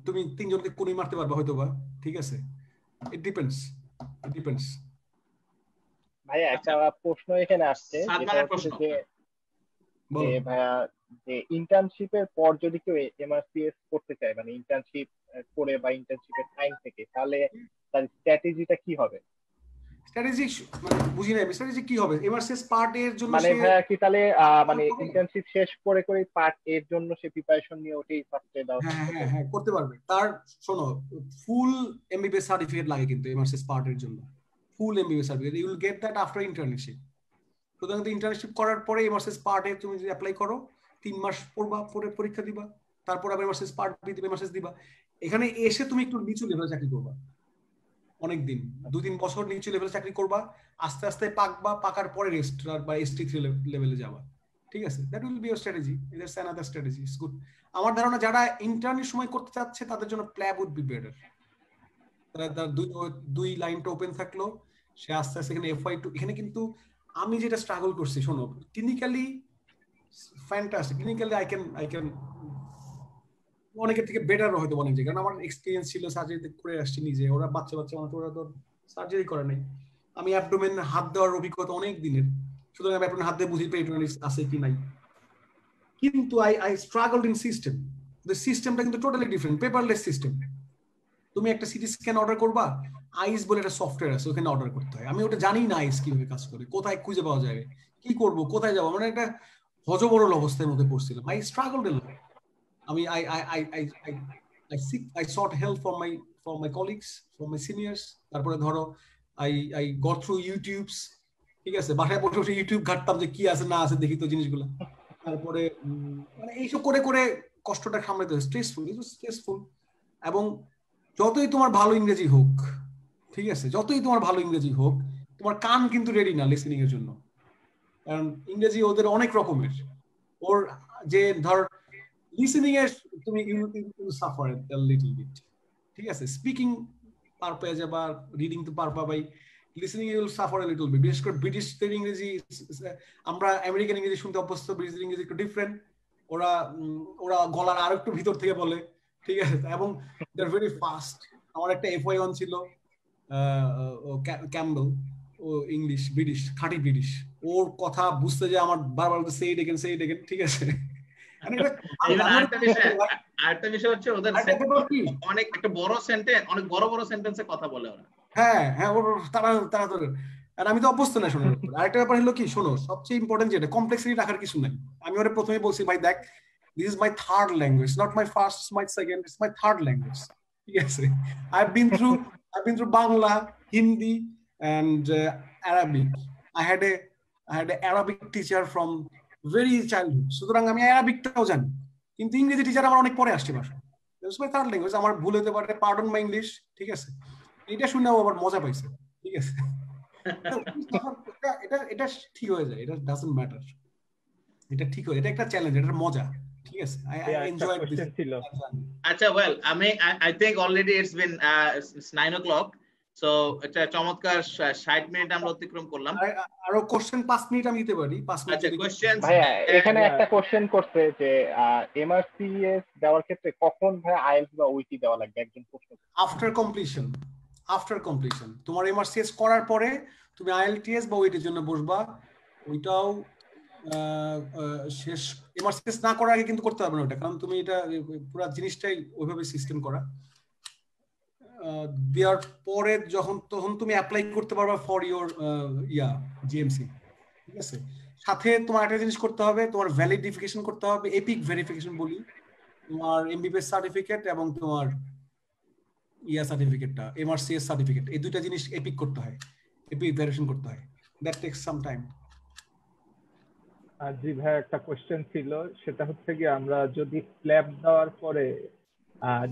তুমি 3 জনকে কোনই মারতে পারবা হয়তো বা, ঠিক আছে? It depends. ভাইয়া একটা প্রশ্ন এখানে আসছে, যেটা হচ্ছে যে ভাইয়া যে ইন্টার্নশিপের পর যদি কেউ এমআরসিএস করতে চায়, মানে ইন্টার্নশিপ করে বা ইন্টার্নশিপের টাইম থেকে, তাহলে তার স্ট্র্যাটেজিটা কি হবে? স্ট্র্যাটেজি মানে বুঝি না, স্ট্র্যাটেজি কি হবে এমআরসিএস পার্ট এর জন্য? মানে ভাইয়া কি তাহলে মানে ইন্টার্নশিপ শেষ করে পার্ট এর জন্য সে প্রিপারেশন নিয়ে ওঠেই ফার্স্টে দাও? হ্যাঁ করতে পারবে। তার শোনো, ফুল এমবিবিএস সার্টিফিকেট লাগে কিন্তু এমআরসিএস পার্ট এর জন্য, full MBBS certificate. You will get that after internship. সুতরাং ইন্টার্নশিপ করার পরে এমআরসিএস পার্ট এ তুমি যদি অ্যাপ্লাই করো, 3 মাস পড়বা, পরে পরীক্ষা দিবা, তারপর আবার এমআরসিএস পার্ট বি দিবে, এমআরসিএস দিবা। এখানে এসে তুমি একটু নিচু লেভেলে চাকরি করবা, অনেকদিন 2-3 বছর নিচু লেভেলে চাকরি করবা, আস্তে আস্তে পাকবা, পাকার পরে রেজিস্ট্রার বা ST3 লেভেলে যাবা, ঠিক আছে? That will be your strategy. That's another strategy, it's good. আমার ধারণা যারা ইন্টার্নের সময় করতে চাচ্ছে তাদের জন্য প্ল্যাব উড বি বেটার। তার দুই লাইনটা ওপেন থাকলো, সে আস্তে আস্তে এখানে FY2, এখানে কিন্তু আমি যেটা স্ট্রাগল করছি, শোনো, clinically fantastic, clinically I can অনেকের থেকে বেটার হয়তো অনেক জায়গায়, কারণ আমার এক্সপিরিয়েন্স ছিল, সার্জারিতে করে আসছি নিজে। ওরা বাচ্চা অনেক, ওরা তো সার্জারি করে নাই। আমি অ্যাবডোমেন হাত দেওয়ার অভিজ্ঞতা অনেক দিনের, সুতরাং আমি অ্যাবডোমেন হাত দিয়ে বুঝি পেরিটোনিয়াস আছে কি নাই। কিন্তু আই স্ট্রাগলড ইন সিস্টেম। দ্য সিস্টেমটা কিন্তু টোটালি ডিফারেন্ট, পেপারলেস সিস্টেম। তুমি একটা সিটি স্ক্যান অর্ডার করবা, আইস বলে একটা সফটওয়্যার আছে, ওখানে অর্ডার করতে হয়। আমি ওটা জানি না আইস কিভাবে কাজ করে, কোথায় খুঁজে পাওয়া যাবে, কি করব, কোথায় যাবো, মানে একটা হজবরল অবস্থার মধ্যে পড়ছিলাম। আই স্ট্রাগলড এ লট। আমি I sought help from my colleagues, from my seniors. তারপরে ধরো I got through YouTubes, ঠিক আছে? বাসায় বসে বসে ইউটিউব ঘাটতাম যে কি আছে না আছে, দেখি তো জিনিসগুলো। তারপরে মানে এইসব করে কষ্টটা সামলাতে হয়। স্ট্রেসফুল এবং যতই তোমার ভালো ইংরেজি হোক, ঠিক আছে, যতই তোমার ভালো ইংরেজি হোক, তোমার কান কিন্তু রেডি না লিসেনিং এর জন্য, কারণ ইংরেজি ওদের অনেক রকমের। ওর যে ধর লিসেনিং এর তুমি you suffer a little bit, ঠিক আছে, স্পিকিং পার পেয়ে যাবা, রিডিং তো পার পাবাই, listening you will suffer a little bit. বিশেষ করে ব্রিটিশদের ইংরেজি, আমরা আমেরিকান ইংরেজি শুনতে অভ্যস্ত, ব্রিটিশদের ইংরেজি একটু ডিফারেন্ট, ওরা ওরা গলার আর একটু ভিতর থেকে বলে, ঠিক আছে, এবং দে আর ভেরি ফাস্ট। আমার একটা FY1 ছিল ক্যাম্বেল, ও ইংলিশ ব্রিটিশ, খাঁটি ব্রিটিশ, ওর কথা বুঝতে যে আমার বারবার সে ইট এগেন, ঠিক আছে। আরেকটা বিষয় হচ্ছে ওদের অনেক একটা বড় সেন্টেন্স, অনেক বড় বড় সেন্টেন্সে কথা বলে ওরা। হ্যাঁ হ্যাঁ, ওর তারা আর আমি তো অভ্যস্ত না শোনার। আরেকটা ব্যাপার হলো কি, শোনো, সবচেয়ে ইম্পর্টেন্ট যেটা, কমপ্লেক্সিটি রাখার কিছু নাই। আমি ওরা প্রথমে বলছি, ভাই দেখ, this is my third language, not my first, my second, it's my third language, ঠিক আছে। I've been through Bangla, Hindi and Arabic. I had a Arabic teacher from very childhood, সুতরাং আমি অ্যারাবিকটাও জানি, কিন্তু ইংরেজি টিচার আমার অনেক পরে আসছে ভাষা। ইটস মাই থার্ড ল্যাঙ্গুয়েজ, আমার ভুল হতে পারে, পার্ডন মাই ইংলিশ, ঠিক আছে। এটা শুনেও আবার মজা পাইছে, ঠিক আছে। এটা এটা ঠিক হয়ে যায়, এটা ডাজন্ট ম্যাটার, এটা ঠিক হয়ে, এটা একটা চ্যালেঞ্জ, এটা মজা, ঠিক আছে। I enjoy this. আচ্ছা, well, I think already it's been 9 o'clock, so এটা চমৎকার 60 মিনিট আমরা অতিক্রম করলাম। আরো কোশ্চেন 5 মিনিট আমি দিতে পারি, 5 মিনিট। আচ্ছা, কোশ্চেন ভাইয়া এখানে একটা কোশ্চেন করছে যে MRCS দেওয়ার ক্ষেত্রে কখন ভাই আইএলটিএস বা ওইটি দেওয়া লাগবে, একজন প্রশ্ন। আফটার কমপ্লিশন তোমার MRCS করার পরে তুমি আইএলটিএস বা ওইটির জন্য বসবা। ওইটাও শেষ, MRCS না করার আগে কিন্তু করতে হবে না ওটা, কারণ তুমি এটা পুরো জিনিসটাই ওইভাবে সিস্টেম করা। দেওয়ার পরে তখন তুমি অ্যাপ্লাই করতে পারবা ফর ইওর জিএমসি, ঠিক আছে। সাথে তোমার একটা জিনিস করতে হবে, তোমার ভ্যালিডিফিকেশন করতে হবে, এপিক ভেরিফিকেশন বলি, তোমার MBBS সার্টিফিকেট এবং তোমার সার্টিফিকেটটা, MRCS সার্টিফিকেট, এই দুইটা জিনিস এপিক করতে হয়, এপিক ভেরিফিকেশন করতে হয়। That takes some time. জি ভাই, একটা কোশ্চেন ছিল, সেটা হচ্ছে কি, আমরা যদি ফ্ল্যাপ দেওয়ার পরে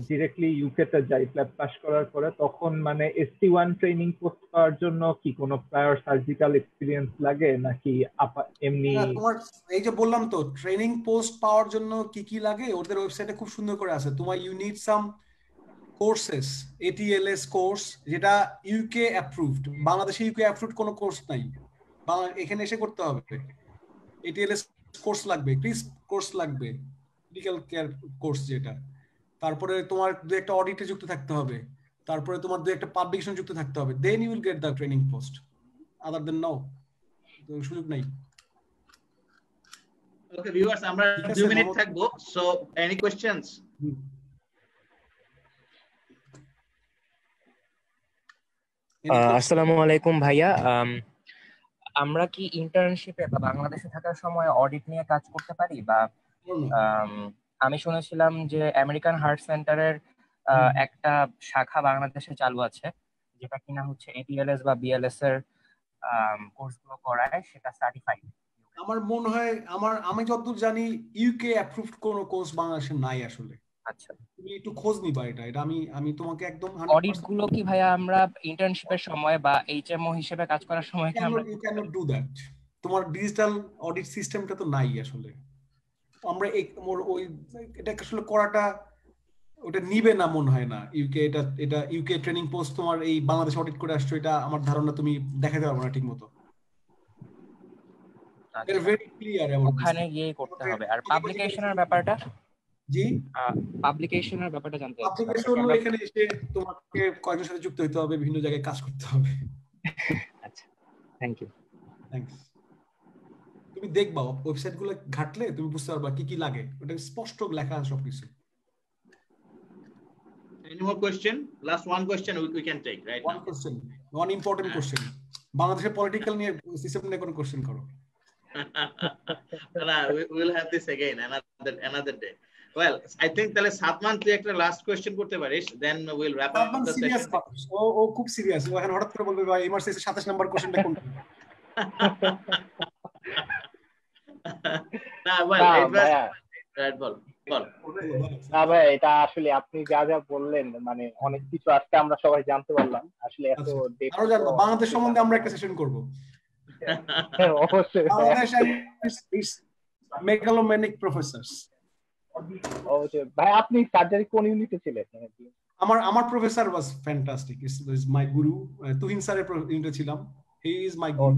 ডিরেক্টলি ইউকে তে যাই, ফ্ল্যাপ পাস করার পরে, তখন মানে ST1 ট্রেনিং পোস্ট পাওয়ার জন্য কি কোনো প্রায়র সার্জিক্যাল এক্সপেরিয়েন্স লাগে নাকি এমনি? তোমার এই যে বললাম তো, ট্রেনিং পোস্ট পাওয়ার জন্য কি কি লাগে ওদের ওয়েবসাইটে খুব সুন্দর করে আছে। তোমার you need some courses, ATLS course, যেটা ইউকে অ্যাপ্রুভড। বাংলাদেশে ইউকে অ্যাপ্রুভড কোনো কোর্স নাই, এখানে এসে করতে হবে। ATLS কোর্স লাগবে, ক্রিস কোর্স লাগবে, মেডিকেল কেয়ার কোর্স যেটা। তারপরে তোমার দু একটা অডিটে যুক্ত থাকতে হবে, তারপরে তোমার দু একটা পাবলিকেশন যুক্ত থাকতে হবে, then you will get the training post. Other then no, সুযোগ নাই। ওকে ভিউয়ার্স, আমরা 2 মিনিট থাকবো, সো এনি কোশ্চেনস? আসসালামু আলাইকুম ভাইয়া, আমরা কি ইন্টার্নশিপে বা বাংলাদেশে থাকার সময় অডিট নিয়ে কাজ করতে পারি? বা আমি শুনেছিলাম যে আমেরিকান হার্ট সেন্টারের একটা শাখা বাংলাদেশে চালু আছে, যেটা কিনা হচ্ছে ATLS বা BLS এর কোর্সগুলো করায়, সেটা সার্টিফাইড। আমার মনে হয়, আমি যতদূর জানি ইউকে অ্যাপ্রুভড কোনো কোর্স বাংলাদেশে নাই আসলে। আচ্ছা, তুমি একটু খোঁজ নিবা এটা, আমি তোমাকে একদম অডিট গুলো কি ভাইয়া আমরা ইন্টার্নশিপের সময় বা HMO হিসেবে কাজ করার সময় কি আমরা you can not do that. তোমার ডিজিটাল অডিট সিস্টেমটা তো নাই আসলে। আমরা ওই এটা আসলে করাটা ওটা নিবে না মনে হয় না ইউকে। এটা ইউকে ট্রেনিং পোস্ট তোমার এই বাংলাদেশ অডিট করে আসছো, এটা আমার ধারণা তুমি দেখাতে পারবে না ঠিক মতো। এটা ভেরি ক্লিয়ার, ওখানে গিয়ে করতে হবে। আর পাবলিকেশনের ব্যাপারটা? জি, পাবলিকেশনের ব্যাপারটা জানতে চাচ্ছি। পাবলিকেশন এখানে এসে তোমাকে কয়েকজনের সাথে যুক্ত হতে হবে, বিভিন্ন জায়গায় কাজ করতে হবে। আচ্ছা, থ্যাংক ইউ। থ্যাঙ্কস। তুমি দেখবা ওয়েবসাইট গুলো ঘাটলে তুমি বুঝতে পারবা কি কি লাগে, ওটা স্পষ্ট লেখা আছে সবকিছু। Any more question? Last one question we can take right now. One question, one important question. বাংলাদেশের পলিটিক্যাল নিয়ে সিস্টেম নিয়ে কোন কোশ্চেন করো? না, we will have this again another day. Well, I think তাহলে সাতমান তুই একটা লাস্ট কোশ্চেন করতে পারিস, then we'll wrap up the session. ও খুব সিরিয়াস, ও এখন হঠাৎ করে বলবে ভাই এমআরসিএস 27 নাম্বার কোশ্চেনটা কোনটা? না, well, it was right, বল। না ভাই, এটা আসলে আপনি যা যা বললেন মানে অনেক কিছু আজকে আমরা সবাই জানতে পারলাম আসলে। এত আরো জানবো বাংলাদেশ সম্বন্ধে আমরা একটা সেশন করব। অবশ্যই বাংলাদেশ মেগালোম্যানিক প্রফেসরস। অবশ্যই ভাই। আপনি সার্জারি কোন ইউনিটে ছিলেন? আমার professor was fantastic, is my গুরু। তুহিন স্যারের ইউনিটে ছিলাম, হি ইজ মাই গুরু।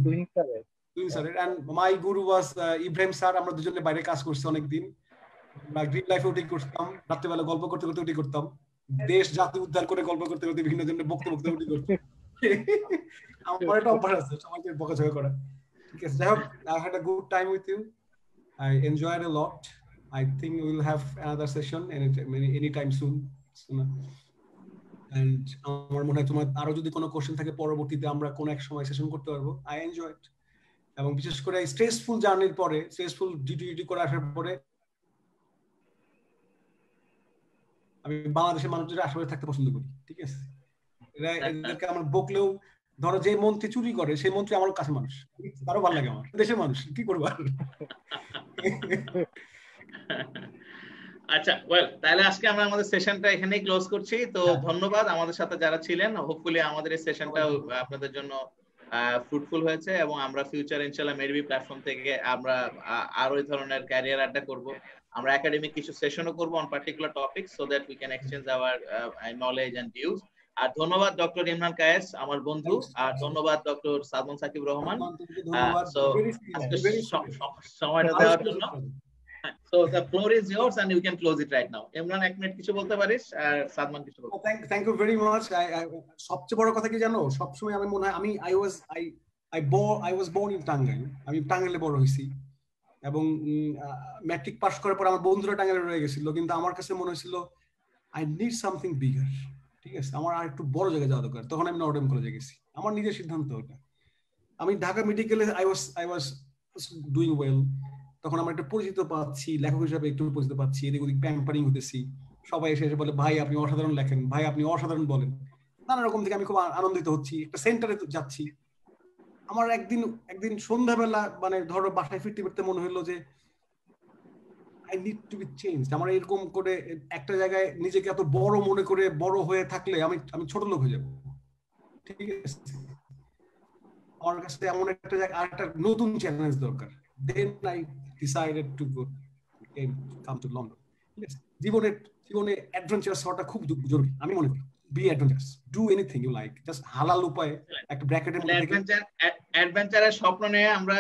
তুহিন স্যারের and my Guru was Ibrahim sir. আমরা দুজনে বাইরে কাজ করছি অনেকদিন, গ্রিন লাইফে উঠে করতাম, রাত্রেবেলা গল্প করতে করতে উঠে করতাম, দেশ জাতি উদ্ধার করে গল্প করতে করতে বিভিন্ন জনের বক্তব্য উঠে করতাম। আমার একটা অভ্যাস আছে সবাইকে বকাঝকা করা। ঠিক আছে, যাই হোক, I had a good time with you. I enjoyed a lot. I think we will have another session anytime soon. And আমার মনে হয় তোমার আরো যদি কোনো কোশ্চেন থাকে পরবর্তীতে আমরা কোন এক সময় সেশন করতে পারবো। I enjoyed, এবং বিশেষ করে স্ট্রেসফুল জার্নির পরে, স্ট্রেসফুল ডিউটি করে আসার পরে আমি বাংলাদেশের মানুষদের আশেপাশে থাকতে পছন্দ করি। ঠিক আছে, এদেরকে আমার বকলেও, ধরো যে মন্ত্রী চুরি করে সেই মন্ত্রী আমার কাছে মানুষ, তারও ভালো লাগে, আমার দেশের মানুষ, কি করবো। আচ্ছা, ওয়েল, তাহলে আজকে আমরা আমাদের সেশনটা এখানেই ক্লোজ করছি। তো ধন্যবাদ আমাদের সাথে যারা ছিলেন। হোপফুলি আমাদের এই সেশনটাও আপনাদের জন্য ফ্রুটফুল হয়েছে, এবং আমরা ফিউচার ইনশাআল্লাহ মেডিবি প্ল্যাটফর্ম থেকে আমরা আরো এই ধরনের ক্যারিয়ার আড্ডা করব। আমরা একাডেমিক কিছু সেশনও করব on particular topic, so that we can exchange our knowledge and views. আর ধন্যবাদ ডক্টর ইমরান কায়েস, আমার বন্ধু, আর ধন্যবাদ ডক্টর সাদমান সাকিব রহমান সময়টা দেওয়ার জন্য। So the floor is yours and you can close it right now. Imran, এক মিনিট কিছু বলতে পারিস, আর সাদমান কিছু বলতে। Thank you very much. সবচেয়ে বড় কথা কি জানো, সবসময় আমি মনে হয় I was born in Tangail. আমি টাঙ্গাইলে বড় হয়েছি, এবং ম্যাট্রিক পাস করার পর আমার বন্ধুরা টাঙ্গাইলে রয়ে গেছিল, কিন্তু আমার কাছে মনে হয়েছিল I need something bigger। ঠিক আছে, আমার আর একটু বড় জায়গায় যাওয়া দরকার। তখন আমি নর্ডেম কলেজে গেছি, আমার নিজের সিদ্ধান্ত ওটা। আমি ঢাকা মেডিকেলে I was doing well। তখন আমরা একটু পরিচিত পাচ্ছি, লেখক হিসাবে একটু পরিচিত পাচ্ছি, এদিক ওদিক প্যাম্পারিং হতেছি, সবাই এসে বলে ভাই আপনি অসাধারণ লেখেন, ভাই আপনি অসাধারণ বলেন, নানা রকম থেকে আমি খুব আনন্দিত হচ্ছি। একটা সেন্টারে যাচ্ছি, আমার একদিন সন্ধ্যাবেলা মানে ধরো বাসায় ফিরতে ফিরতে মনে হলো যে I need to be changed। আমার এরকম করে একটা জায়গায় নিজেকে এত বড় মনে করে বড় হয়ে থাকলে আমি ছোট লোক হয়ে যাবো। ঠিক আছে, আমার কাছে এমন একটা জায়গা, আর একটা নতুন চ্যালেঞ্জ দরকার। Then I decided to come to London. Yes, জীবনে অ্যাডভেঞ্চারাস হওয়াটা খুব জরুরি আমি মনে করি। Be adventurous, do anything you like, just হালাল উপায়ে একটা ব্র্যাকেটের মধ্যে অ্যাডভেঞ্চারের স্বপ্ন নিয়ে আমরা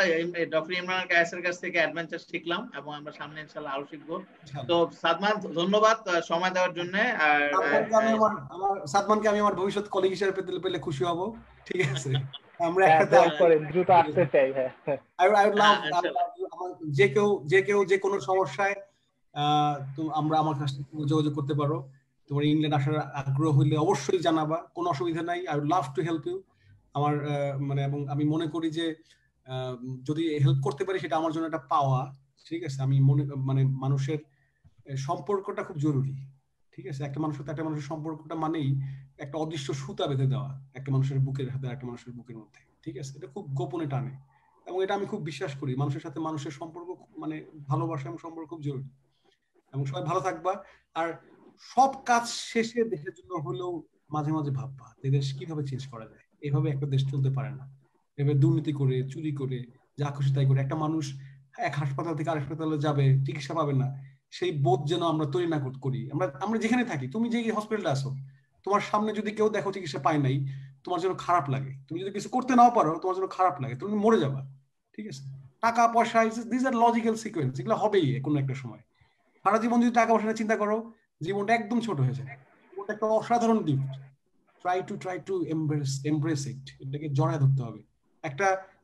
ডক্টর ইমরান কায়েসের কাছ থেকে অ্যাডভেঞ্চার শিখলাম, এবং আমরা সামনে ইনশাআল্লাহ আরো শিখবো। তো সাদমান, ধন্যবাদ সময় দেওয়ার জন্য। আর সাদমানকে আমি আমার ভবিষ্যৎ কলিগ হিসেবে পেলে খুশি হব। ঠিক আছে, আমরা একসাথে দ্রুত আসতে চাই। হ্যাঁ, I would love যে কেউ যে কোনো সমস্যায় আমরা আমার কাছে যোগাযোগ করতে পারো। তোমার ইংল্যান্ড আসার আগ্রহ হইলে অবশ্যই জানাবা, কোনো অসুবিধা নাই। I would love to help you। আমার মানে, এবং আমি মনে করি যে যদি হেল্প করতে পারি সেটা আমার জন্য একটা পাওয়া। ঠিক আছে, আমি মানে মানুষের সম্পর্কটা খুব জরুরি। ঠিক আছে, একটা মানুষের সাথে একটা মানুষের সম্পর্কটা মানেই একটা অদৃশ্য সুতা বেঁধে দেওয়া একটা মানুষের বুকের হাতে একটা মানুষের বুকের মধ্যে। ঠিক আছে, এটা খুব গোপনে টানে, এবং এটা আমি খুব বিশ্বাস করি। মানুষের সাথে মানুষের সম্পর্ক মানে ভালোবাসা এবং সম্পর্ক খুব জরুরি। এবং সবাই ভালো থাকবা, আর সব কাজ শেষে দেশের জন্য হলেও মাঝে মাঝে ভাববা দেশ কিভাবে চেঞ্জ করা যায়। এভাবে একটা দেশ চলতে পারে না, এভাবে দুর্নীতি করে চুরি করে যা খুশি তাই করে একটা মানুষ এক হাসপাতাল থেকে আরেক হাসপাতালে যাবে, চিকিৎসা পাবে না, সেই বোধ যেন আমরা তৈরি না করি। আমরা যেখানে থাকি, তুমি যে হসপিটালে আসো, তোমার সামনে যদি কেউ দেখো চিকিৎসা পায় নাই, তোমার জন্য খারাপ লাগে। তুমি যদি কিছু করতে নাও পারো, তোমার জন্য খারাপ লাগে, তুমি মরে যাবা। ঠিক আছে, টাকা পয়সা, দিস আর লজিক্যাল সিকোয়েন্স, এগুলো হবেই কোনো একটা সময়। সারা জীবন যদি টাকা পয়সা চিন্তা করো, জীবনটা একদম ছোট হয়ে যায়। জীবনটা একটা অসাধারণ গিফট। ট্রাই টু এমব্রেস ইট, এটাকে জড়ায় ধরতে হবে।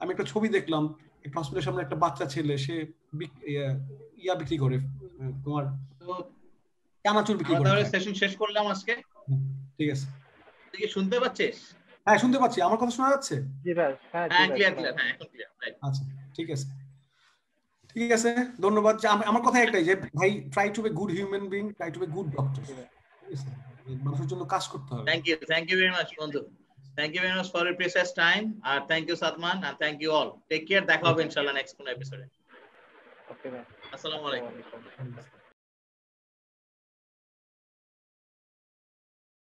আমি একটা ছবি দেখলাম, একটা হসপিটালের সামনে একটা বাচ্চা ছেলে, সে বিক্রি করে, তোমার চানাচুর বিক্রি করে। আমরা সেশন শেষ করলাম আজকে। ঠিক আছে, তুই কি শুনতে পাচ্ছিস? হ্যাঁ, শুনতে পাচ্ছি। আমার কথা শোনা যাচ্ছে? জি ভাই, হ্যাঁ ক্লিয়ার। হ্যাঁ, এখন ক্লিয়ার। আচ্ছা, ঠিক আছে, ঠিক আছে, ধন্যবাদ। আমার কথা একটাই যে ভাই, try to be good human being, try to be good doctor. ঠিক আছে, মানুষের জন্য কাজ করতে হবে। থ্যাংক ইউ ভেরি মাচ বন্ধু। Thank you very much for your precious time. Thank you Sadman, and thank you all. Take care. দেখা হবে ইনশাআল্লাহ নেক্সট কোন এপিসোডে। ওকে ভাই, আসসালামু আলাইকুম।